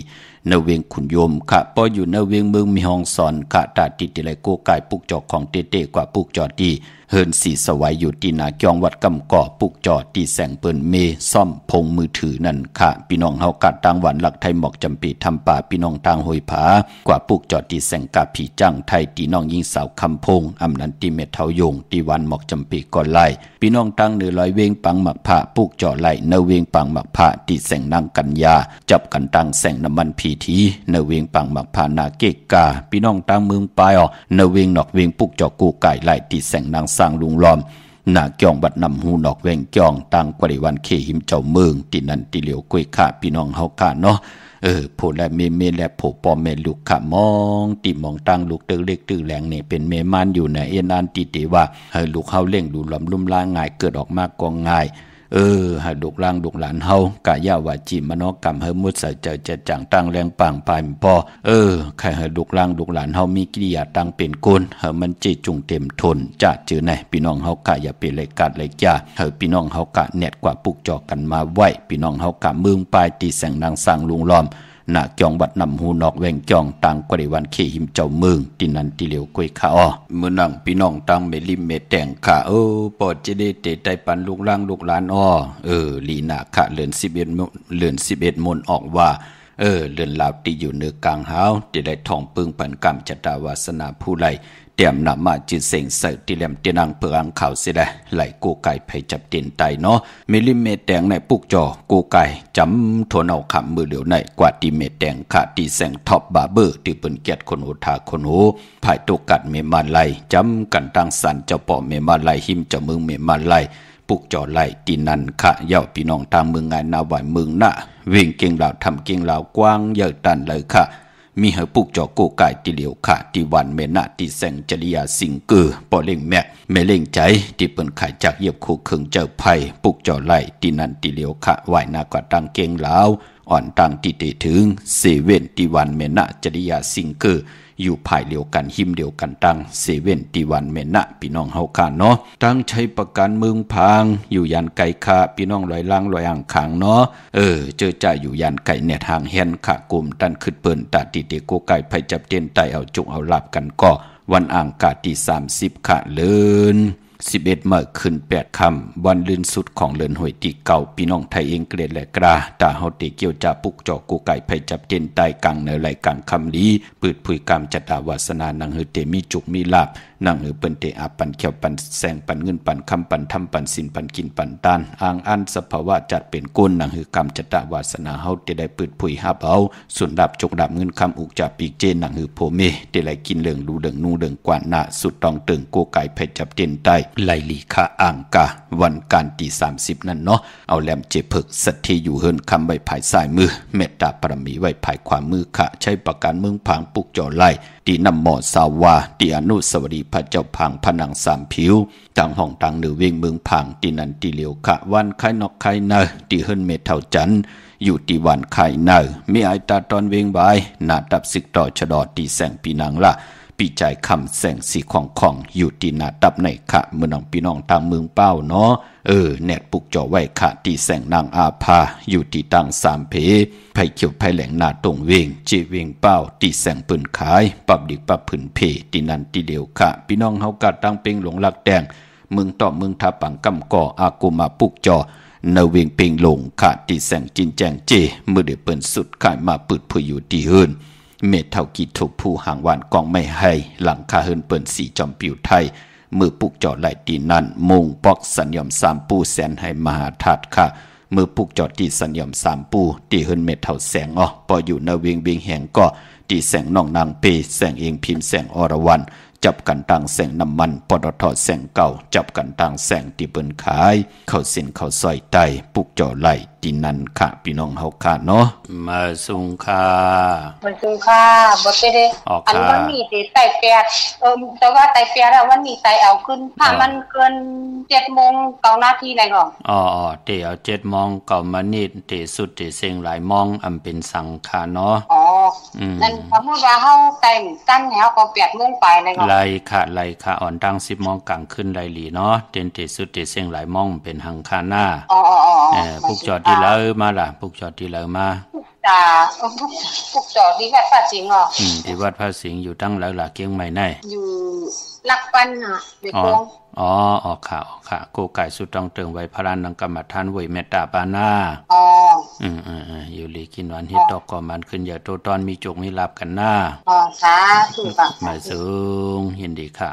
ในเวงขุนโยมค่ะพออยู่ในเวงเมืองมีห้องสอนค่ะตาติติไหลกูกายปุกจอกของเต้ๆกว่าปุกจอดีเฮินสีสวัยอยู่ที่นาจองวัดกำก่อปุกจอที่แสงเปิ้นเมซ่อมพงมือถือนั่นค่ะพี่น้องเฮากะต่างหวันหลักไทยหมอกจำปีทำป่าพี่น้องต่างห้อยผากว่าปุกจอที่แสงกะผีจังไทยที่น้องยิงสาวคำพงอำนันติเมทเทายงที่วันหมอกจำปีก่อนไล่พี่น้องต่างเหนือลอยเวงปังหมักผ้าปุกจอไล่เนเวงปังหมักผ้าที่แสงนางกัญญาจับกันตังแสงน้ำมันพีทีเนเวงปังหมักผ้านาเกกาพี่น้องต่างเมืองปลายเนเวงนอกเวงปุกจอกูไก่ไล่ที่แสงนางสร้างลุงล้อมหน้าเกี่ยงบัดนำหูนอกแวงเกี่ยงต่างกว่าในวันเคหิมเจ้าเมืองที่นั่นที่เหลียวกล้วยข้าพี่น้องเฮาข้าเนาะผู้และเมและผู้ปอแม่ลูกข้ามองติมองตั้งลูกเตึกเล็กตึกแหลงนี่เป็นเมมันอยู่ในเอ็นอันติติว่าให้ลูกเฮาเล่งดูลำลุ่มลางง่ายเกิดออกมากองง่ายให้ลูกล่างลูกหลานเฮากะยาวาจิมโนกรรมเฮมุดใส่เจอจะจังตั้งแรงปังปายพอใครให้ลูกล่างลูกหลานเฮามีกิริยาตั้งเป็นคนเฮามันจิจุงเต็มทนจะเจอไหนพี่น้องเฮากะอย่าเป็นไรกัดไรจ้าเฮาพี่น้องเฮากะแนดกว่าปุกจอกกันมาไว้พี่น้องเฮากะเมืองปลายตีแสงนางสร้างลุงล้อมหน้าจองบัดนำหูนอกแวงจองต่างกว่าในวันเคหิมเจ้าเมืองที่นั่นที่เหลียวกล้วยข้าเมื่อนั่งพี่น้องตั้งเมลิมเมแต่งข้าปอดจะได้เตะใจปันลูกล่างลูกหลานลีนาข้าเลือน11มนออกว่าเลือนลาวที่อยู่เนื้อกลางหาวที่ได้ทองปึงปันกรรมจตาวาสนาผู้ไลเตรียมนำมาจืดเสงใส่ที่แหลมเตียนังเพื่ออังข่าวเสียได้ไหลกูไก่ไผจับเตียนไตเนาะเมลิเมแดงในปุกจอกูไก่จำทวนเอาขำมือเหลียวในกว่าตีเมแดงขาตีแสงท็อปบาเบอร์ที่เปิ้นเกียรติคนโหทาคนโหภายตุกัดเมมันไลจำกันตั้งสันเจ้าป่อเมมันไลหิมเจ้าเมืองเมมันไลปุกจอไลตีนันขะเย้าพี่น้องตามเมืองงานนาไหวเมืองหน้าวิ่งเก่งลาวทำเก่งลาวกว้างเยอะตันเลยค่ะมีเหปุกจอกูไก่ที่เหลียวขาที่วันเมนะที่แสงจริยาสิงเกือปอเล่งแม่เมเล่งใจที่เปิ้นขายจากเยียบคู่เคืองเจอไผ่ปุกจอไล่ที่นั่นที่เหลียวขาไหวหน้ากว่าตังเก่งลาวอ่อนตังที่เตถึงเซเว่นที่วันเมนะจริยาสิงเกืออยู่ภายเดียวกันหิมเดียวกันตั้งเซเว่นที่วันเมนะพี่น้องเฮาค่ะเนาะตั้งใช้ประกันเมืองพางอยู่ยันไก่ค่ะพี่น้องลอยล่างลอยอ่างขังเนาะเจอจ่าอยู่ยันไก่เนี่ยทางแฮนค่ะกลุ่มตันขึ้นเปิ้นตาติเตโกไก่ไผจับเตียนไตเอาจุกเอาลาบกันก็วันอ่างกาที่30ค่ะเลิน11มื้อขึ้น8ค่ำวันลื่นสุดของเลินหวยที่เก่าพี่น้องไทยเองเกลียดและกราตาเฮาเตเกี่ยวจาปุกจอกูไก่ไผจับเตียนไตกลางเนอไหลกลางคำลีปืดผุยกามจัตตาวาสนานังหือเตมีจุกมีลาบนังหือเปิ้นเตอาปันเขียวปันแสงปันเงินปันคำปันทำปันสินปันกินปันตานอ่างอันสภาวะจัดเป็นก้นนังหือกรรมจัตตาวาสนาเฮาเตได้ปืดผุยฮับเอาส่วนดับจกดับเงินคำอุกจาปีกเจนนังหือโพเมเตไหลกินเหลืองดูเหลืองนูเหลืองกว่าหน้าสุดตองตึงกูไก่ไผจับเตียนไตไหลลีคะอ่างกาวันการตี30นั่นเนาะเอาแหลมเจเพิกสัตที่อยู่เฮินคำไว้ภายซ้ายมือเมตตาปรมีไว้ภายขวามือค่ะใช้ประการเมืองพังปุกจอไล่ตีนำหมอสาวาตีอนุสวรี พระเจ้าพังผนังสามผิวต่างห้องต่างเหนือเวียงเมืองพังตีนันตีเหลียวขะวันไข่นอกไข่เนอตีเฮิรนเมเท่าจันอยู่ตีวันไข่เนอมีไอตาตอนเวียงบายนาดับสิกต่อชะดอตีแสงปีนางละปีใจคำแสงสีของอยู่ตีนาดับในขะเมืองน้องพี่น้องทางเมืองเป้าเนาะแนดปุกจ่อไว้ขะตีแสงนางอาภาอยู่ตีตังสามเพไผ่เขียวไผ่แหลงนาตรงเวงจีเวงเป้าตีแสงปืนขายปับดิกปับผืนเพตีนันตีเดียวขะพี่น้องเฮากัดตั้งเป็งหลงหลักแดงเมืองต่อเมืองทาปังกำก่ออากูมาปุกจ่อเนเวงเป็งหลงขะตีแสงจินแจงเจมือเดือเปิ้นสุดขายมาปืดผู้อยู่ตีเฮินเมเท่ากีถูกผู้ห่างหวานกองไม่ให้หลังคาเฮินเปิ้นสีจอมปิวไทยมือปุกจอดไหลตีนั่นมงปอกสัญญมสามปูแสนให้มหาธาตุค่ะมือปุกจอดตีสัญญมสามปูตีเฮินเม็ดเท่าแสงปออยู่ในเวียงเวียงแหงก็ตีแสงน้องนางเปแสงเองพิมพ์แสงอรวรรณจับกันต่างแสงน้ำมันปตทแสงเก่าจับกันต่างแสงตีเปิ้นขายเข้าสินเข้าซอยไตปุกจอไหลตีนั่นค่ะพี่น้องเฮาค่ะเนาะมาสุงค่ะมันสุงค่ะบ่ได้อันวันนี้สิไต่แปดแต่ว่าไต่แปดวันนี้ไต่เอาขึ้นถ้ามันเกิน 7:09 นาทีแล้วอ๋อเดี๋ยว7:09มานิดเตสุดเตเซ็งหลายมองอำเป็นสังค่ะเนาะนั่นสมมุติว่าเฮาไต่ตั้งแถวก็8:00 ไปแล้วไล่ค่ะอ่อนตั้ง 10:00 กลางคืนได้หลีเนาะเต็นเตสุดเตเซ็งหลายมองเป็นหังคาหน้าปุกจอดที่แล้วมาล่ะปุกจอดที่แล้วมาจ้าปุกจอดที่วัดพระสิงห์ที่วัดพระสิงห์อยู่ตั้งแล้วล่ะเกียงใหม่ไหนอยู่ลักปันเด็กโกงค่ะโกไก่สุดต้องเติงไว้พระรานังกรรมฐานไว้เมตตาปานาอยู่ลีกินวันที่ตอกก่อมันขึ้นอย่าโตตอนมีจุกมีลาบกันหน้าสาธุค่ะมาสูงยินดีค่ะ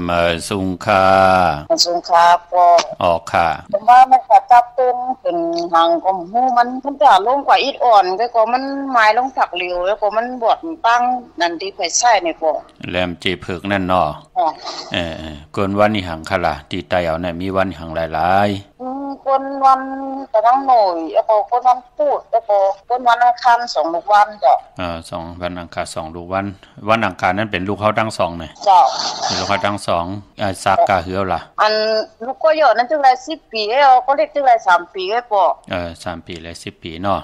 มาสูงค่ะมาสูงค่ะก็ค่ะผมว่ามันก็จับเป็นหางของหูมันจะลงกว่าอิดอ่อนก็มันหมายลงสักเหลียวแล้วก็มันบวดตั้งนั่นที่ไปใช้นี่ก็แหลมจีเผือกนั่นเนาะเกินวันนี้หังค่ะล่ะตีไตเอาเนี่ยมีวันหังหลายคนวันแต่ทั้งหน่อยแล้วก็คนวันพูดแล้วก็คนวันอังคาร2 ลูกวันจ้ะ2วันอังคาร2 ลูกวันอังคารนั้นเป็นลูกเขาทั้ง2เนี่ยจ้ะเป็นลูกเขาทั้ง2ซากกะเหือล่ะอันลูกก็ยอดนั้นจังได๋10 ปีแล้วก็เล็กจังได๋3 ปีแล้วป่3 ปีและ10 ปีเนาะ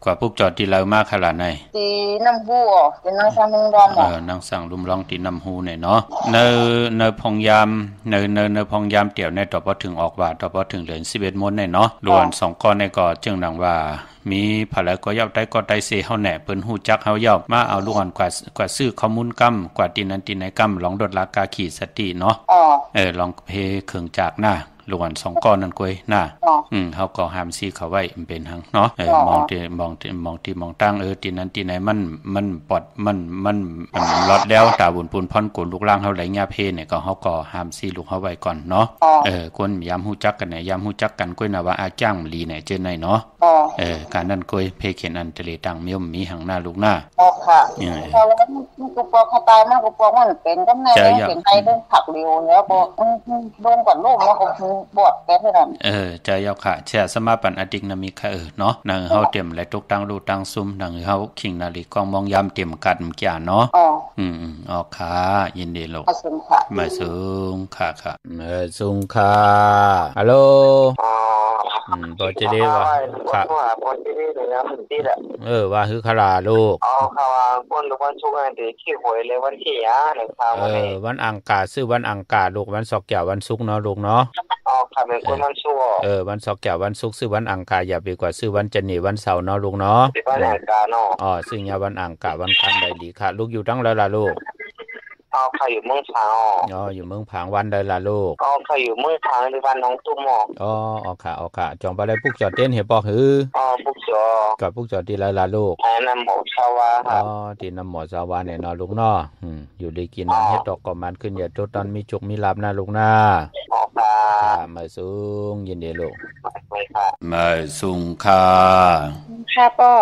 กว่าพวกจอดที่แล้วมาขนาดไหนตีน้ำฮู้เป็นนางสังลุมร้องนางสังลุมร้องตีน้ำฮู้เนี่ยเนาะเนพงยามเนพงยามเตี่ยวในต่อบ่ถึงออกว่าต่อบ่ถึงเหลือ11 มนในเนาะรวน2ก้อนในก็จึงดังว่ามีภารก็ยับได้ก็ได้เสเฮาแหน่เปิ้นฮู้จักเฮายับมาเอาลูกอ่อนกว่าซื้อข้อมูลกำกว่าตินันติไหนกำลองดดลากาขีสติเนาะลองเพเครื่องจากหน้าลวน2ก้อนนั่นกวยน่ะเฮาก็ห้ามซีเขาไว้เป็นหังเนาะมองที่มองตั้งที่นั้นที่ไหนมันปลอดมันลอดแล้วตาบุญปูนพรกดลูกล่างเฮาไหลญาเพเนี่ยก็เฮาก็ห้ามซีลูกเฮาไว้ก่อนเนาะคนยามฮู้จักกันเนี่ยยามฮู้จักกันกวยน่ะว่าอาจ้างลีเนี่ยเจอไหนเนาะการนั้นกวยเพเขียนอันตะเลตังมีหังหน้าลูกหน้าค่ะเพราะว่ามันก็ปอกเขาตายมันก็ปอกมันเป็นกำแน่เป็นไผเรื่องผักเร็วแล้วก็โดนก่อนโลกแล้วก็บอดแก่เท่านั้นใจยาวค่ะแช่สมาปันอดิกนามิค่ะเนาะนางเฮาเตรียมไหลตกตังรูตังซุ่มนางเฮาขิงนาฬิกองมองยามเตรียมกัดมกี้เนาะค่ะยินดีลูกมาสูงค่ะสูงค่ะฮัลโหลพอจะได้ว่าค่ะพอจะได้เลยนะมึงติดอ่ะว่าคือคลาลูกค่ะว่าคนลูกวันศุกร์อันที่หวยเลยวันที่นะครับวันอังคารซื้อวันอังคารลูกวันศุกร์แก่วันศุกร์เนาะลูกเนาะค่ะเป็นคนวันศุกร์วันศุกร์แก่วันศุกร์ซื้อวันอังคารอย่าไปกว่าซื้อวันจันทร์วันเสาร์เนาะลูกเนาะวันอังคารเนาะซื้อยาวันอังคารวันคันได้ดีค่ะลูกอยู่ตั้งแล้วล่ะลูกค่ะอยู่เมืองผางอยู่เมืองผางวันใดล่ะลูกค่ะอยู่เมืองผางในวันน้องตุ้มหมอกค่ะจองไปได้ปุกจอดเต้นเห็นบ่หือปุกจอกับปุกจอดที่ล่ะลูกน้ำหมอชาวาที่น้ำหมอชาวาเนี่ยเนาะลูกเนาะอยู่ได้กินน้ำเฮ็ดดอกก็มันขึ้นอย่าโตตอนมีจุกมีลาบนะลูกนะมาสูงยินดีลูกมาสูงค่ะป้อ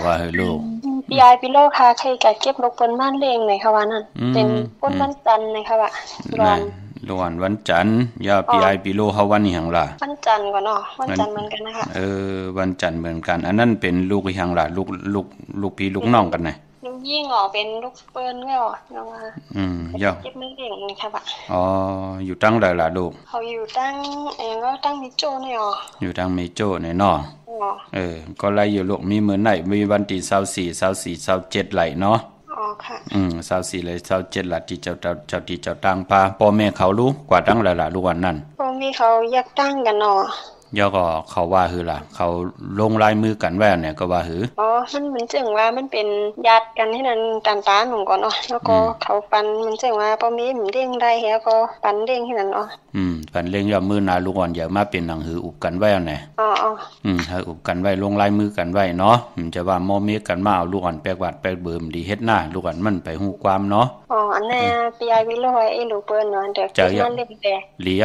ว่าให้ลูกยายพี่โลค่ะใครก็เก็บนกเปิ้นบ้านเลงในค่ะว่านั่นเป็นคนวันจันทร์นะคะว่าร้อนวันจันทร์ยาพี่ยายพี่โลเฮาวันนี้หังล่ะวันจันทร์ก่อนเนาะวันจันทร์เหมือนกันนะคะวันจันทร์เหมือนกันอันนั้นเป็นลูกอีหังล่ะลูกพี่ลูกน้องกันไหนลูก ยิ่งออกเป็นลูกเปิ้นก็ออกนะว่ายอเก็บไม่เด้งนี่ค่ะบ่ะอ๋ออยู่ตั้งใดล่ะลูกเขาอยู่ตั้งก็ตั้งมิโจนี่อ๋ออยู่ตั้งมิโจนี่เนาะก็ไล่อยู่ลูกมีมื้อไหนมีวันที่24 27ไหลเนาะอ๋อค่ะ24เลย27ละที่เจ้าที่เจ้าตั้งพาพ่อแม่เขารู้กว่าตั้งหลายๆลูกวันนั้นพ่อแม่เขาอยากตั้งกันเนาะย่อก็เขาว่าหือล่ะเขาลงลายมือกันแว่เนี่ยก็ว่าหืออ๋อมันเหมือนจึงว่ามันเป็นญาติกันที่นั่นตานตาหนุ่มก่อนเนาะแล้วก็เขาปันมันจึงว่าป้ามีมันเด้งได้แล้วก็ปันเด้งที่นั่นเนาะปันเด้งย่อมือนาลูกอ่อนอย่ามาเป็นหนังหืออุบกันไว้เนี่ยอ๋อให้อุบกันไว้ลงลายมือกันไว้เนาะมันจะว่ามอเมกันมาเอาลูกอ่อนแปลกวาดแปลกเบิ่มดีเฮ็ดหน้าลูกอ่อนมันไปฮู้ความเนาะอ๋ออันนี้ปีไอวิโลไอ้ลูกเปิ้นเนาะเดี๋ยวมันเล่นแต่เลีย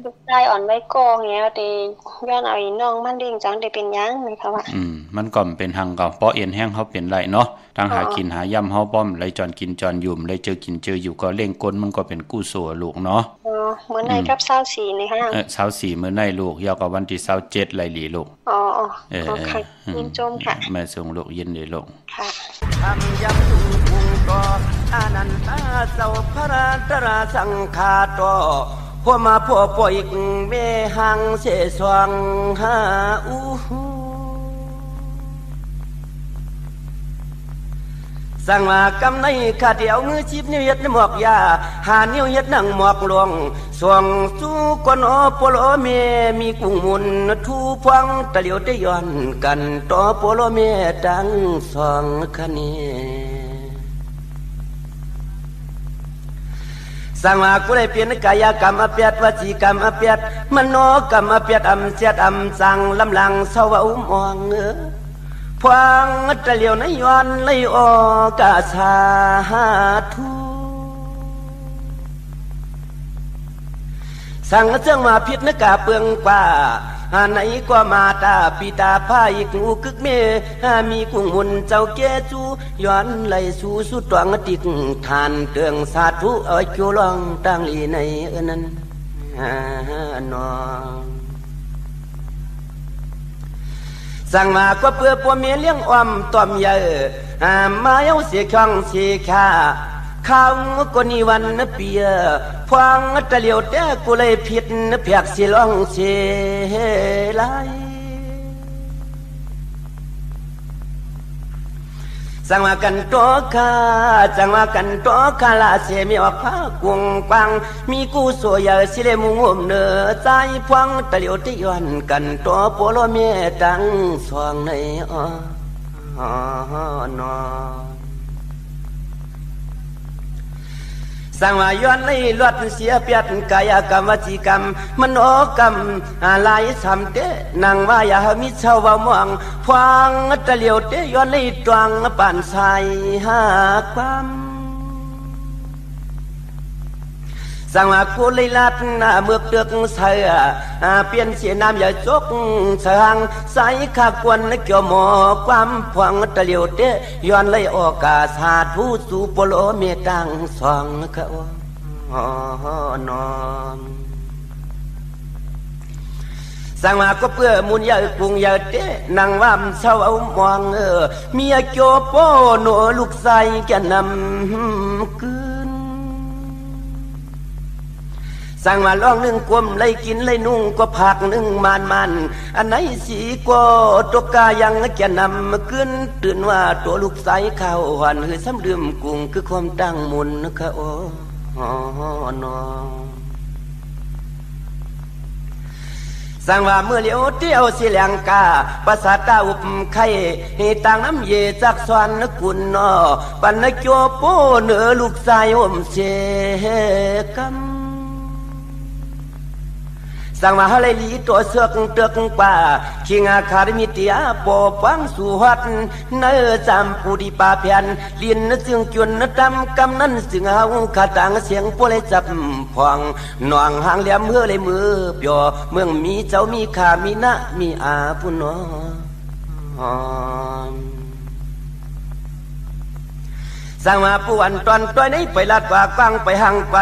ลูกได้อ่อนไว้กองแล้วแต่ย้อนเอาอีน้องมันเด้งจังได้เป็นหยังนี่ค่ะว่ามันก็เป็นหังก็เพราะเอ็นแห้งเฮาเป็นไรเนาะทางหากินหาย่ำเฮาป้อมเลยจอนกินจอนยุ่มเลยเจอกินเจออยู่ก็เล่งก้นมันก็เป็นกู้สัวลูกเนาะมื้อในกับ24นี่ค่ะ24มื้อในลูกยาวกับวันที่27ไหลหลีลูกอ๋อค่ะยินชมค่ะแม่ส่งลูกยินดีลูกค่ะทำยำตุงปุงก็อานันตาเจ้าพระราตราสังฆาตพวมาพวปอยเมหังเสสวังหาสั่งว่ากำในข้าเดียวมือชิบนิ้วเย็ดหมอกยาหานิ้วเย็ดนั่งหมอกหลวงสวงสู้กวนอปโลเมมีกุ้งมุนทูพวงตะเหลียวได้ย้อนกันต่อปโลเมดังสองคะเนสังว่ากูได้เปลี่ยนกายกรรมอเปียดวจีกรรมอเปียดมโนกรรมอเปียดอำเสียดอำสังลำลังเศร้าอุ้มอ่องพวงตะเหลียวในย้อนไหลออกาสาธุสังเจ้ามาพิษนกาเปลืองป่าไหนก็มาตาปีตาพาอีกหูกึกเมมีกุ้งมุนเจ้าแก่จูย้อนไหลสู่สุดตวงติกทานเตืองสาธุเอาจูลองตั้งลีในนั้นนองสั่งมาก็เพื่อปัวเมียเลี้ยงอ้อมต้อมเยอะมาเอาเสียช่องเสียค่าข้าวก็นี่วันเปียพวงตะเหลียวแต่กูเลยผิดเพียกสิลองเสียไหลสั่งมากันตัวข้าสั่งมากันตัวข้าลาเสียมีออกผ้ากวงปังมีกูสวยสิเลมุงอมเนื้อใจพวงตะเหลียวที่ย้อนกันตัวโปโลเมียดังสว่างในนอสังวาย้อนในลวดเสียเปียดกายกรรมวจีกรรมมโนกรรมลายสามเตนางว่าอย่ามีเช่าว่ามองพวงตะเหลียวเตย้อนในตวงป่านสายหาความสังว่ากูเลยลัดเมื่อเตือกเสือเปลี่ยนเสียน้ำอย่าจกเสืองใส่ข้ากวนเกี่ยวหมอความพวงตะเหลียวเตย้อนเลยออกาศาทูสู่โปโลเมตังสองเขานอนสังว่าก็เพื่อมุนยาปุงยาเตนางว่ามเศร้าเอามองเมียโจโปโนลูกใส่แกนำคืนสั่งมาลองนึ่งกลมเลยกินเลยนุ่งก็ผักนึ่งมันอันไหนสีก็ตกกายังแกนำขึ้นตื่นว่าตัวลูกใสข้าวหวานคือซ้ำดื่มกุ้งคือความตั้งมุนนะคะโอ้นอสั่งว่าเมื่อเลี้ยวเที่ยวสิแหลงกาภาษาตาอุบไข่ต่างน้ำเยจากสวรรค์กุนนอปันโจโปเนื้อลูกใสอมเชกัมสั่งมาให้ลีตัวเสือกเตือกป่าขิงอาคาริมิติอาปอฟังสู่หัดเนื้อจำปูดีป่าเพียนเลียนจึงจวนดำกำนั้นจึงเอาขาต่างเสียงพวกเลยจับพองหน่วงหางเหลี่ยมเมื่อเลยมือเปียวเมืองมีเจ้ามีขามีนะมีอาปุนสั่งมาปวนตอนตัวนี้ไปลัดว่าฟังไปหังไป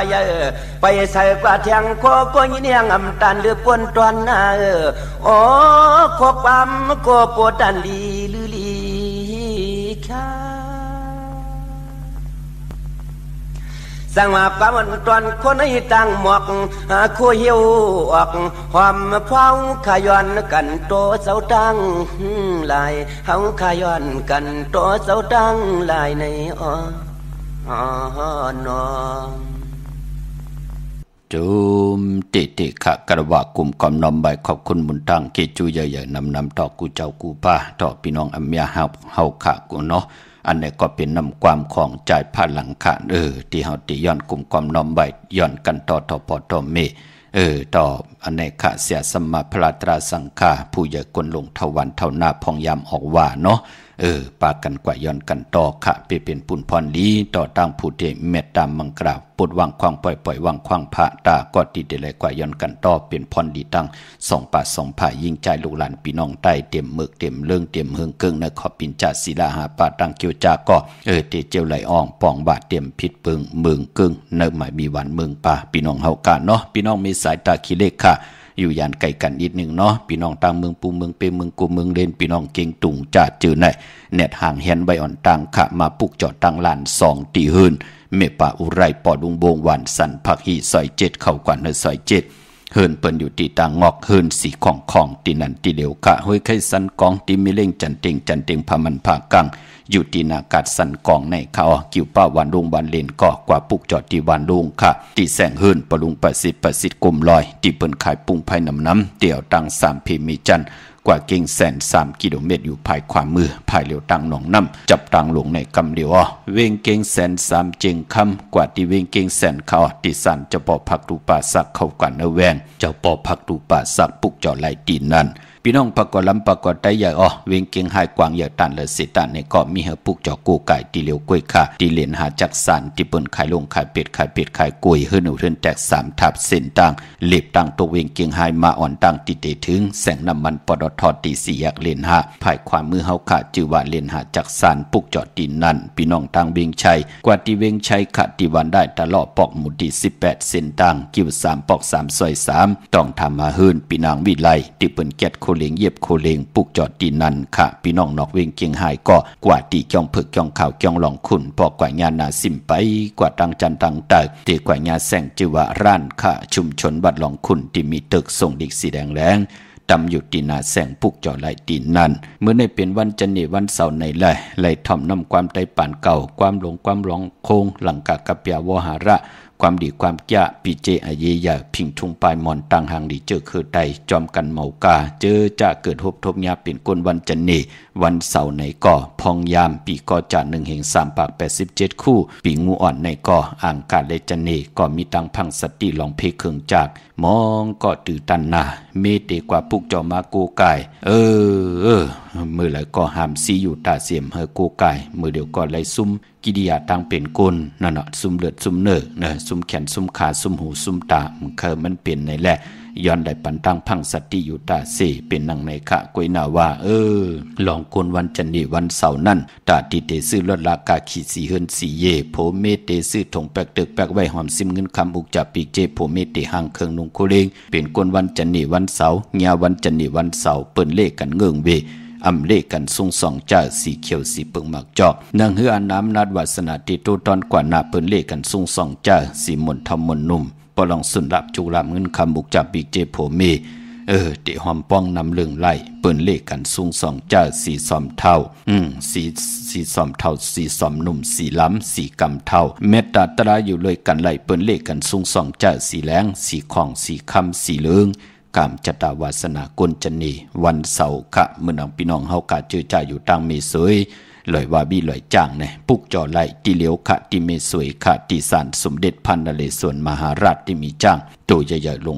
ไปใส่กว่าเทียงคอก็ยินยังอำตันเดือปวนตอนน่ะอ๋อขอปั๊มก็ปวดดันลีลือลีค่ะ สั่งมาปามันตอนคนให้ตั้งหมอกคู่เหี่ยวออกความพ้องขย้อนกันโตเสาตั้งลายเฮาขย้อนกันโตเสาตั้งลายในนองจุมติขะกระวะกลุ่มกอมนอมใบขอบคุณบุญตังเกจูใหญ่ๆนำต่อกูเจ้ากูป้าต่อพี่น้องอเมียเฮาขะกูเนาะอันนี้ก็เป็นนำความของใจผ่านหลังขะที่เฮาติย้อนกลุ่มกอมนอมใบย้อนกันต่อพอต่อเมต่ออันนี้ขะเสียสมมาพระตราสังฆาผู้ใหญ่คนลงทวันเท่านาพองยามออกว่าเนาะปากันกว่าย้อนกันต่อขะไปเป็นปุ่นพรลีต่อตั้งผู้เทเมตตามังกราปดวางควางปล่อยวางควางพระตาก็ติดเลยกว่าย้อนกันต่อเป็นพรดีตั้ง2 ป่า 2 ผ่ายิ่งใจลูกหลานพี่น้องใต้เต็มมึกเต็มเรื่องเต็มเฮืองเกิงในขอบปินจ่าศิลาหาป่าตั้งเกียวจาก็เตเจียวไหลอ่องปองบาดเต็มพิษปึงเมืองเกิงเนหมายมีหวานเมืองป่าพี่น้องเฮากะเนาะพี่น้องมีสายตาขี้เล็กค่ะอยู่ยานไกลกันนิดนึงเนาะพี่น้องต่างเมืองปูเมืองเปเมืองกูเมืองเล่นพี่น้องเก่งตุงจ่าจือในเน็ตห่างเห็นใบอ่อนต่างขะมาปุกจอดตั้งลาน2 ตีหืนเมป่าอุไรปอดุงโบงหวานสันผักหีซอย7เข้ากว่าในซอย7เฮินเปิ้นอยู่ที่ต่างงอกเฮินสีของตีนันตีเหลวกะห้วยไข่สันกองตีมิเล่งจันเต็งพามันผากังอยู่ที่นากาศสันกองในเขากิ่วป้าวันลุงวันเลนก็กว่าปุกจอดที่วันลุงค่ะตีแสงเฮินปลุงประสิทธิ์กลมลอยตีเปิ้นขายปุ้งไผ่น้ำเตี่ยวตัง3 เพมีจันกว่าเก่งแสน3 กิโลเมตรอยู่ภายขวามือภายเหลียวตังหนองน้ำจับตังหลงในกำเดียวเวงเก่งแสน3 เจงคำกว่าที่เวงเก่งแสนเขาตีสันจะปอพักดูป่าสักเข้ากันเนแวงเจ้าปอพักดูป่าสักปุกจอดไหลตีนั่นพี่น้องประกอบลำประกอบได้ใหญ่เวงเก่งหายกวางใหญ่ตันเลยเสตันในก็มีเฮปุกจอกูไก่ตีเหลียวกล้วยค่ะตีเหรียญหาจักสันที่เปิ้นขายลงขายเป็ดขายกล้วยเฮือนหูเฮือนแตก3 ทับเส้นต่างเล็บต่างตัวเวงเก่งหายมาอ่อนต่างติเตถึงแสงน้ำมันปตท.ตี4 แยกเลนหาภายความมือเฮาค่ะจื่อว่าเลนหาจักสันปุกจอดตีนั่นพี่น้องทางเวงชัยกว่าที่เวงชัยค่ะที่วันได้ตลอดปอกหมุดที่18 เส้นต่างกิ้ว3 ปอก3 ซอย 3ต้องทำมาเฮือนพี่นางวิไลที่เปิ้นแก๊ดโคเลงเย็บโคเลงปุกจอดตีนันค่ะพี่น้องนอกเวงเกียงหายก็กว่าตีจ้องผึกจ้องข่าวจ้องหลองขุนพอกว่าญานาสิมไปกว่าตังจันตังตากตีกว่าญาแสงจือว่าร้านค่ะชุมชนบัดหลองขุนที่มีตึกส่งดิกสีแดงแรงตำอยู่ตีนาแสงปุกจอดไหลตีนันเมื่อในเป็นวันจันทร์วันเสาร์ในไหลถ่อมน้ำความไตป่านเก่าความหลงความหลงโคงหลังกะกับยาวหาระความดีความแก่ปีเจอเยยาพิงทุงปลายมอนตังหางดีเจอคือใดจอมกันเมากาเจอจะเกิดหบทบยาเป็นก้นวันจันนีวันเสาร์ในก่อพองยามปีก่อจ่า1 แห่ง3 ปาก87 คู่ปีงูอ่อนในก่ออ่างกาเลจันนีก็มีตังพังสติลองเพเครื่องจากมองก็ตื่นตันนาเมเตกว่าปุกจอมาโกกายมือไหลก็หามซีอยู่ตาเสียมเฮโกกายมือเดียวก็ไหลซุ่มกิริยาตังเป็นกลนั่นซุ่มเลือดซุ่มเนื้อซุ่มแขนซุ่มขาซุ่มหูซุ่มตามันเป็นในแหละย้อนได้ปันตังพังสติอยู่ตาเสเป็นนังในขะกวยนาว่าลองกนวันจันนีวันเสาร์นั่นตาติเตซื้อลดลากาขีสีเฮินสีเยโผเมเตซื้อถงแปกตึกแปกไว้หอมซิมเงินคำอุกจับปีกเจโผเมเตหางเครื่องนุงโคเลงเป็นกนวันจันนีวันเสาร์เงียวันจันนีวันเสาร์เปิ้นเลขกันเงื่องเวอำเลกันทรงสองจ่าสีเขียวสีเปิงหมักจอกนางเฮืออันน้ำนัดวาสนาติโตตอนกว่านาเปิ้นเลกันทรงสองจ่าสีมนทำมนนุ่มปลองสุนรับจูรับเงินคำบุกจับปีกเจโผเมเตหอมป้องนำเรื่องไล่เปิ้นเลกันสูง2 จ่าสีสอมเท่าสีสอมเท่าสีสอมหนุ่มสีล้ำสีกำเท่าเมตตาตราอยู่เลยกันไล่เปิ้นเลกันสูง2 จ่าสีแหลงสีของสีคำสีเหลืองกามจตาวาสนากลจันนีวันเสาร์ขะเมื่อนังพี่น้องเฮากะเจอจ่าอยู่ตังเมสวยลอยว่าบี้ลอยจ้างเนี่ยปุกจอไหลตีเหลียวขะตีเมสวยขะตีสานสมเด็จพันนเรศวรมหาราชที่มีจ้างตัวใหญ่ๆลง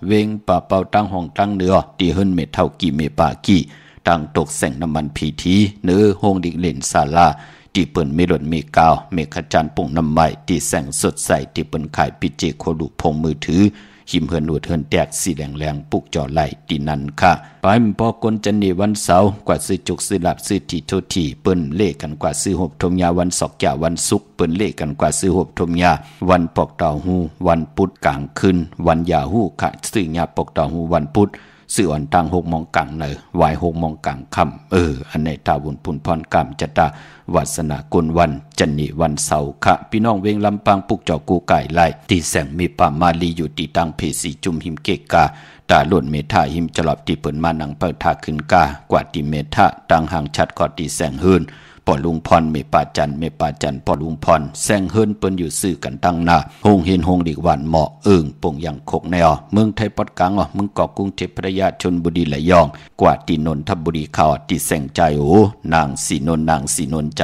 เวงป่าเป่าตั้งห้องตั้งเนื้อตีเฮิรนเมเท่ากี่เมปากี่ตั้งตกแสงน้ำมันพีทีเนื้อห้องดิกเล่นศาลาตีเปิ่นเมลดเมกาวเมขจันปุ่งน้ำใหม่ตีแสงสดใสตีเปิ่นขายปิเจโคลุพงมือถือหิมเฮินหนวดเฮินแตกสีแดงปุกจอไหลตีนันค่ะไปมปอกนจันนีวันเสาร์กว่าซื้อจุกซื้อหลับซื้อทีโททีเปิ้นเลขกันกว่าซื้อหบทมยาวันศอกยาวันศุกร์เปิ้นเลขกันกว่าซื้อหบทมยาวันปอกเต่าหูวันพุธกลางคืนวันยาหูค่ะซื้อยาปอกเต่าหูวันพุธ สื่อวันตั้ง6 โมงกลางเนอวาย6 โมงกลางค่ำอันในตาบุญพุนพรกรรมจตาวัสนากุลวันจันนิวันเสาร์ค่ะพี่น้องเวงลำปางปุกจอกูไก่ไล่ตีแสงมีป่ามาลีอยู่ตีตังเพสีจุมหิมเกกาตาล้วนเมธาหิมจลอบตีเปินมานังเปิดทาขึ้นกากว่าตีเมธาตังห่างชัดกอตีแสงหืนปอลุงพรเมปาจันปอลุงพรแซงเฮิรนเปิ้นอยู่ซื่อกันตั้งหน้าโฮงเห็นโฮงดีกหวานเหมาะป่งอย่างคกในเมืองไทยปอดกลางเมืองเกาะกรุงเทพระยาชลบุรีระยองกว่าตีนนทบุรีข่าวตีแสงใจนางสีนนใจ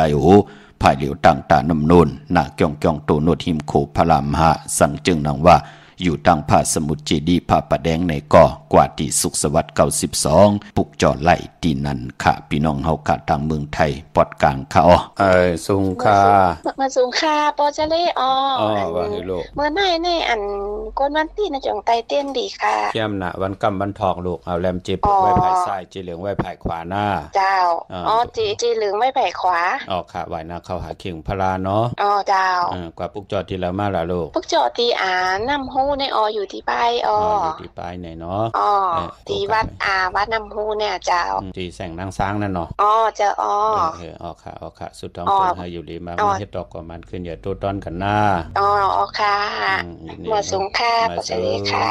ภายเหลียวต่างตาน้ำนนหน้าจ้องโตโนดหิมโขพระรามหาสั่งจึงนางว่าอยู่ตั้งผ้าสมุทรเจดีผ้าประแดงในก่อกว่าที่สุขสวัสดิ์92ปุกจอไล่ตีนันค่ะพี่น้องเฮาค่ะทางเมืองไทยปอดกลางค่ะสุงค่ามาสุงค่าปอจะเล่ว่าให้ลูกเมื่อไหร่ในอันก้นวันตีนะจงไตเต้นดีค่ะเยี่ยมน่ะวันกำวันทองลูกเอาแลมเจ็บไว้ภายซ้ายเจเหลืองไว้ภายขวาหน้าเจ้าจีเหลืองไว้ภายขวาค่ะไว้หน้าเข้าหาเข่งพลาเนาะเจ้ากว่าปุกจอที่แล้วมาล่ะลูกปุกจอที่น้ำฮู้ในอยู่ที่ป้ายอยู่ที่ป้ายไหนเนาะที่วัดวัดน้ำฮูเนี่ยเจ้าที่แสงนางซ้างนั่นเนาะเจ้าค่ะสุดท้องคนให้อยู่ลีมาเฮ็ดดอกกว่ามันขึ้นอย่าตัวต้อนกันหน้าค่ะมาสูงค่าปัจจัยค่ะ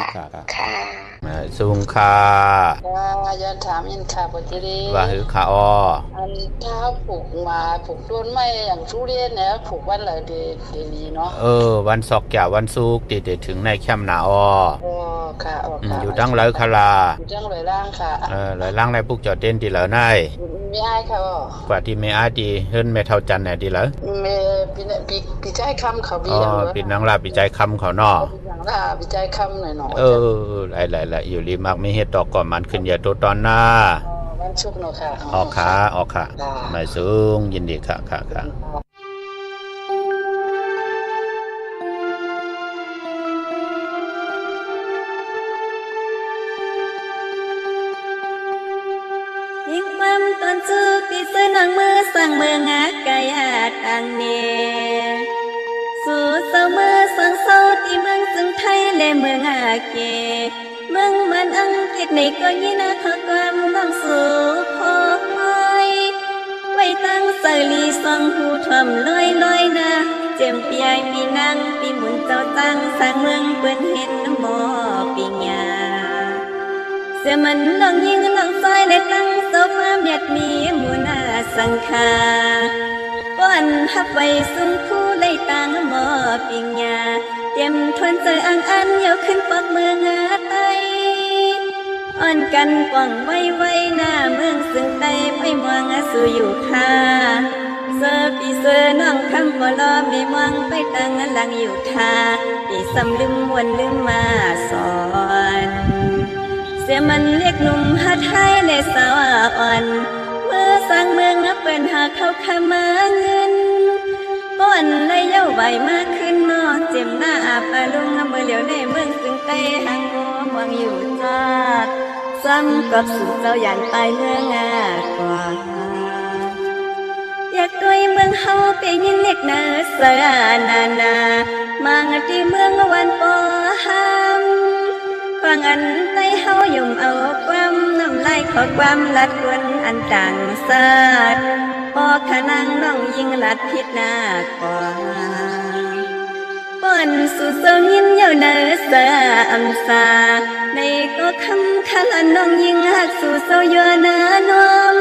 มาสูงค่าย้อนถามอินค่ะปัจจัยว่าหือค่ะอันเท้าผูกมาผูกต้นไม้อย่างทุเรียนเนี่ยผูกวันอะไรดีเนาะวันศอกแก่วันศุกร์ติดถึงในแคมป์หนาค่ะอยู่ตั้งร้อยคาราอยู่ตั้งร้อยล่างค่ะร้อยล่างในปุกจอดเต้นดีแล้วนายไม่อายค่ะกว่าที่ไม่อายดีเฮิรนไม่เท่าจันเนี่ยดีแล้วปีใจคำเขาบีปีนังลาปีใจคำเขาเนาะปีใจคำหน่อยหลายอยู่รีมากไม่เฮ็ดดอกก่อนมันขึ้นอย่าตัวตอนหน้าวันศุกร์เนาะค่ะออกค่ะไม่สูงยินดีค่ะตอนซื้อปีเสื้อหนังมือสั่งเมืองหาไก่หาดอังเนสู่เสามือสั่งเสาที่เมืองจึงไทยและเมืองหาเกเมืองมันอังกฤษในก็ยินาขอความต้องสู่พอคอยไว้ตั้งเสลีสองหูทวมลอยนะเจียมปียมีนางปีหมุนเจ้าตั้งสร้างเมืองเปิ้นเห็นหมอปีญาเสียมันลองยิงลองซอยและตั้งเสาฟ้าเบียดมีมูนาสังขาป้อนทับไว้ซุ้มคู่ไล่ต่างหมอปิงยาเตรียมทวนเจออันเยาขึ้นปอกเมืองหาไตอ่อนกันป่องไว้หน้าเมืองซึ่งไตไปมองสู่อยู่ค่ะเสือปีเสือน้องคำบ่รอไม่มองไปตั้งหลังอยู่ท่าปีสำลืมวนลืมมาสอนเสียมันเรียกหนุ่มหาไทยและสาวอ่อนเมื่อสร้างเมืองนับเป็นหาเข้าขามาเงินป้อนในเย้าใบมากขึ้นนอเจ็บหน้าอาบอาลุงเมื่อเหลียวในเมืองซึ่งไกลห่างหัวหวังอยู่จอดซ้ำกับสู่เจ้ายันไปเมืองกว่าอยากด้วยเมืองเฮาไปยินเล็กนาเสนามังที่เมืองวันปอหามฟังอันใจเฮายุ่มเอาความน้ำลายขอความลัดกวนอันต่างศาสตร์พอขนังน้องยิงลัดพิษหน้ากว่าป้อนสู่เสายินเยาเนอเสอำสาในก็คำขลันน้องยิงหักสู่เสาเยอะนานอม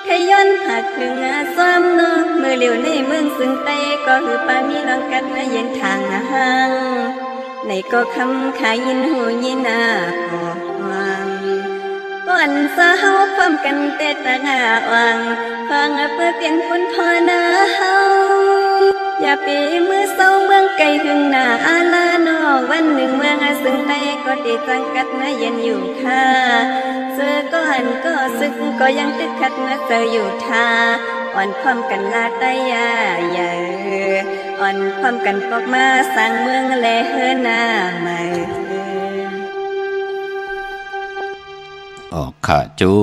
ขย้อนหักถึงซ้ำนอเมื่อเหลียวในเมืองซึ่งไตก็คือปามีน้องกันเย็นทางห่างในก็คำขายินหูยินาพอวังก่อนสาเฮาความกันแต่ตางวังฟังเพื่อเปลี่ยนคนพอนาเฮาอย่าปีมือเศร้าเมืองไกลถึงหน้าอาลานอวันหนึ่งเมืองซึ่งไตก็ได้จังกัดเย็นอยู่ค่ะเจอก็หันก็ซึกก็ยังตึกขัดเจออยู่ท่าอ่อนความกันลาไตยาอ่อนความกันปอกมาสร้างเมืองและเฮือหน้าใหม่ ออกค่ะจุ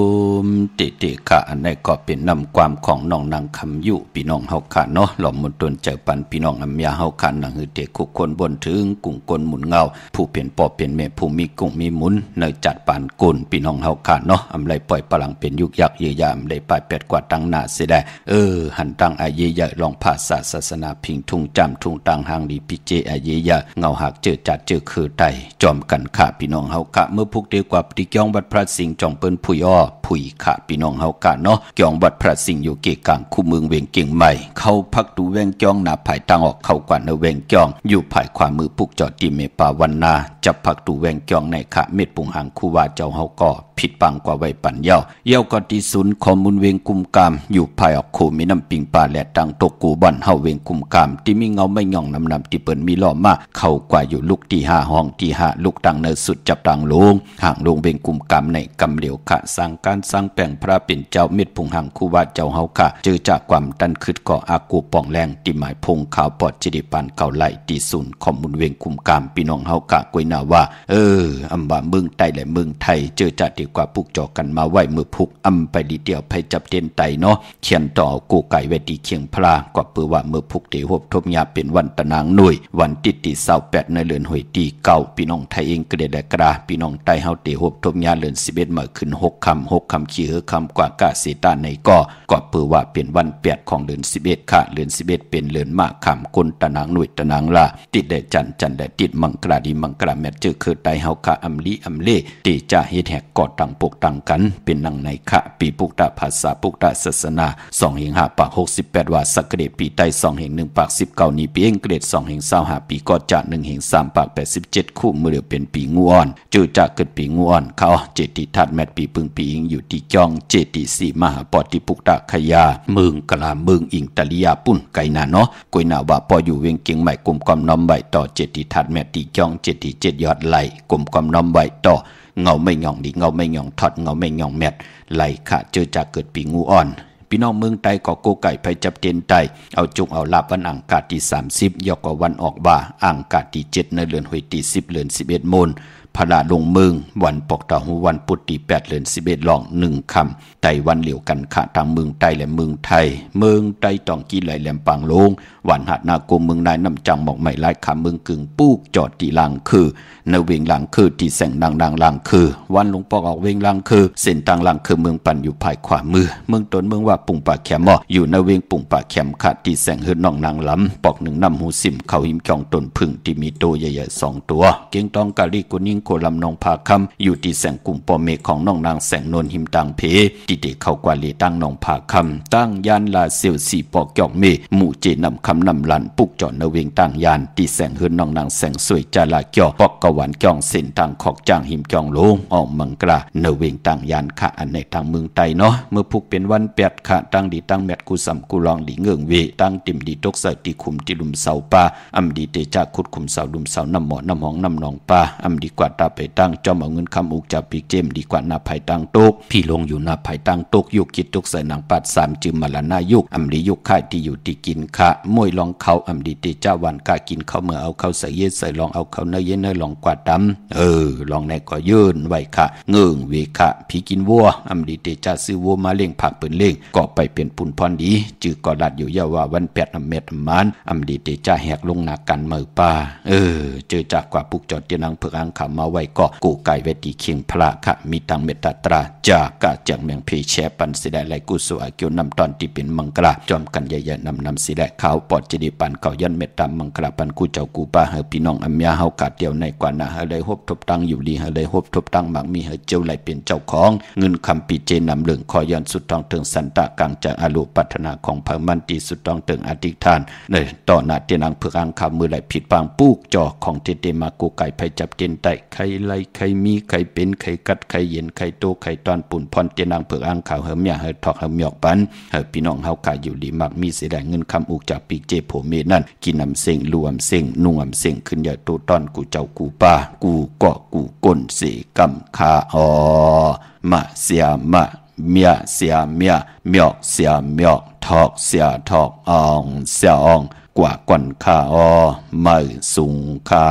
มติค่ะอันนี้ก็เป็นนำความของน้องนางคำยุพี่น้องเฮาค่ะเนาะหล่อมมนตนเจอปันพี่น้องอำยาเฮาค่ะนังหือเด็กคุกคนบนถึงกุ้งกลหมุนเงาผู้เปลี่ยนปอเป็นแม่ผู้มีกุ้งมีหมุนในจัดปานกุนพี่น้องเฮาค่ะเนาะอำไรปล่อยพลังเป็นยุกยักเยียยามได้ป้ายแปดกว่าตั้งหน้าเสียได้หันตั้งอาเยยะลองภาษาศาสนาพิงทุ่งจำทุ่งตังหางดีพิเจอาเยยะเงาหักเจอจัดเจอคือไตจอมกันค่ะพี่น้องเฮาค่ะเมื่อพุกเดียวกว่าปฏิกิยองบัดพระสิงห์จองเปิ้นผุยอ้อผุยค่ะพี่น้องเฮากะเนาะกองบัดพระสิงห์อยู่เกกลางคู่เมืองเวียงเก่งใหม่เข้าพักดูแวงจองหน้าภายตั้งออกเข้ากว่าในแวงจองอยู่ภายขวามือปุกจอดที่เมปาวันนาจับพักดูแวงจองในค่ะเม็ดปุงหางคู่ว่าเจ้าเฮาก็ผิดปังกว่าไว้ปั่นเย้าก็ที่ศูนย์ข้อมูลเวียงกุมกามอยู่ภายออกโคมีน้ำปิงปลาและตังตกกูบ่อนเฮาเวียงกุมกามที่มีเงาไม่ย่องนำที่เปิ้นมีล้อมาเข้ากว่าอยู่ลูกที่5ห้องที่5ลูกตังเนสุดจับตังลงห่างลงเวียงกุมกามในกำเหลียวค่ะสร้างการสร้างแปลงพระเป็นเจ้าเม็ดพุงหังคู่ว่าเจ้าเฮาค่ะเจอจากความตันคืดก่ออากูป่องแรงที่หมายพงขาวปอดจิริปันเก่าไหลที่ศูนย์ข้อมูลเวียงกุมกามพี่น้องเฮาค่ะกวยนาว่าอำว่าเมืองใต้และเมืองไทยเจอจากดีกว่าปุกจอกันมาไว้มือพุกอำไปดีเดียวไปจับเตียนไตเนาะเขียนต่อกูไก่เวทีเคียงพลากว่าเปือว่ามือพุกเตหบทบยาเป็นวันตะนางหน่วยวันที่28ในเดือนหวยที่เก่าพี่น้องไทยเองก็ได้แลกราพี่น้องไต้เฮาเตหบทบยาเดือน11มาขึ้น6คำขี้คำกว่ากะเสตาในก็เปือว่าเป็นวัน8ของเดือน11ค่ะเดือน11เป็นเดือนมะขามคนตะนางหน่วยตะนางละติดได้จันได้ติดมังกราดีมังกราแม่เจอคือไต้เฮาค่ะอำลีอำเลติจะเฮ็ดแหกกอดตังปกตังกันเป็นนังในค่ะปีปุกตะภาษาปุกตะศาสนา2แห่ง5ปาก68ว่าสักเดปีใต้2แห่ง1ปาก19นี้ปีเองเกรด2แห่ง25ปีก็จะ1แห่ง3ปาก87คู่มื้อเดียวเป็นปีงูอ่อนจือจะเกิดปีงูอ่อนเขาเจติทัดแมตปีปึงปีอิงอยู่ที่จองเจติสีมหาปอติปุกตะขยาเมืองกลาเมืองอิงตะลิยาปุ่นไกนาเนาะกวยนาว่าปออยู่เวียงเกียงใหม่กลมความน้อมไว้ต่อเจติทัดแมตติจองเจติ7ยอดไหลกลมความน้อมไว้ต่อเงาไม่หย่องดีเงาไม่หย่องทอดเงาไม่หย่องแมทไหลค่ะเจอจากเกิดปีงูอ่อนพี่น้องเมืองไต้ก็โกไก่ไปจับเตียนไต้เอาจุกเอาลาบวันอังคารที่30ยอกกว่าวันออกบ่าอังคารที่7ในเดือนหวยที่10เดือน11โมงพระลงเมืองวันปอกตาหูวันปุตติ8เดือน11ลอง1คำไต้วันเหลียวกันค่ะทางเมืองไต้และเมืองไทยเมืองไต้ต้องกี่ไหลแหลมปางลงวันหัดนาคมเมืองนายน้ำจังหมอกไม่ลายคำเมืองกึ่งปูกจอดที่ลังคือในเวงลังคือที่แสงดังลังคือวันหลวงปอกออกเวงลังคือเส้นทางลังคือเมืองปันอยู่ภายขวามือเมืองต้นเมืองว่าปุ่งป่าแขมอยู่ในเวงปุ่งป่าแขมค่ะที่แสงเฮือนน้องนางลำปอกหนึ่งน้ำหูสิมเขาหิมจองต้นพึ่งที่มีโตใหญ่ๆ2ตัวเกียงตองกะลีกุนิ่งโกลำนองพาคำอยู่ที่แสงกลุ่มปอเมของน้องนางแสงนนหิมตังเพที่เด็กเขากว่าลีตั้งนองพาคำตั้งยานลาเซียวสีปอกจอกเมหมู่เจนำคำนำลันปุกจอดในเวงตั้งยานที่แสงเฮือนน้องนางแสงสวยจาลาเกี่ยวปอกกะหวานจองเส้นทางขอกจางหิมจองโลงออกมังกราในเวงตั้งยานค่ะอันในทางเมืองไต้เนาะเมื่อพุกเป็นวัน8ค่ะตั้งดีตั้งแมทกูสำกูลองดีเงื่องเวตั้งติ่มดีตกใส่ตีขุมที่ลุมเสาป่าอำดีเตจากขุดขุมเสาลุมเสาน้ำหมอน้ำหองน้ำหนองป่าอำดีกว่าตาไปตั้งจอมเอาเงินคำอุกจับปีกเจมดีกว่าหน้าภายตั้งโตกพี่ลงอยู่หน้าภายตั้งโตกยุกจิตตกใส่นางปัด3จึมมาละนายุกอำดียุกค่ายที่อยู่ที่กินค่ะมวยลองเขาอำดีเตจาวันกากินเขาเมื่อเอาเขาใส่เย็ดใส่ลองเอาเขาเนยเย็นเนยลองกว่าดำลองในก็ยืนไว้ค่ะเงื่องเวค่ะพี่กินวัวอำดีเตจาซื้อวัวมาเลี้ยงผักเปิ่นเลี้ยงก็ไปเป็นปุ่นพรดีจือก็ดัดอยู่ยาว่าวัน8อำเม็ดมานอำดีเตจาแหกลงหนักกันมือป่าเจอจากกว่าปุกจอดเตียนังเผือกอังขามาไว้ก็กูไก่เวทีเคียงพระค่ะมีตังเมตตราจากกะจากเมืองเพแชปันสิได้ไหลกุศลเกี่ยวนำตอนที่เป็นมังกราจอมกันใหญ่ๆนำสิได้ขาวปอดจิดีปันเก่ายันเมตตามังกราปันกูเจ้ากูป้าเฮอพี่น้องอำยาเฮากาเดียวในกว่านะเฮอได้ฮบทบตังอยู่ลีเฮอได้ฮบทบตังมักมีเฮอเจ้าไหลเป็นเจ้าของเงินคำปีเจนำเหลืองคอยันสุดทองถึงสันตะกังจากอโลปัฒนาของพระมันตีสุดทองถึงอธิษฐานเลยต่อหน้าเตียนังเผือกอังขามือไหลผิดปางปูกจอของเตมากูไก่ไผจับเตียนไตใครไลใครมีใครเป็นใครกัดใครเย็นใครโตใครตอนปุ่นพรเตียนังเผือกอังขาวเหิมยาเฮทอกเหิมหยอกปันเฮพี่น้องเฮากาอยู่ดีมักมีเสียดายเงินคำอุกจากปีเจโผเมนั่นกินนำเส้งรวมเส้งนุ่งอำเส้งขึ้นใหญ่โตตอนกูเจ้ากูป้ากูเกาะกูก้นเสกำคามะเสียมะเมียเสียเมียเมียกเสียเมียกทอกเสียทอกอองเสียอองกว่าก่อนคาไม่สุงคา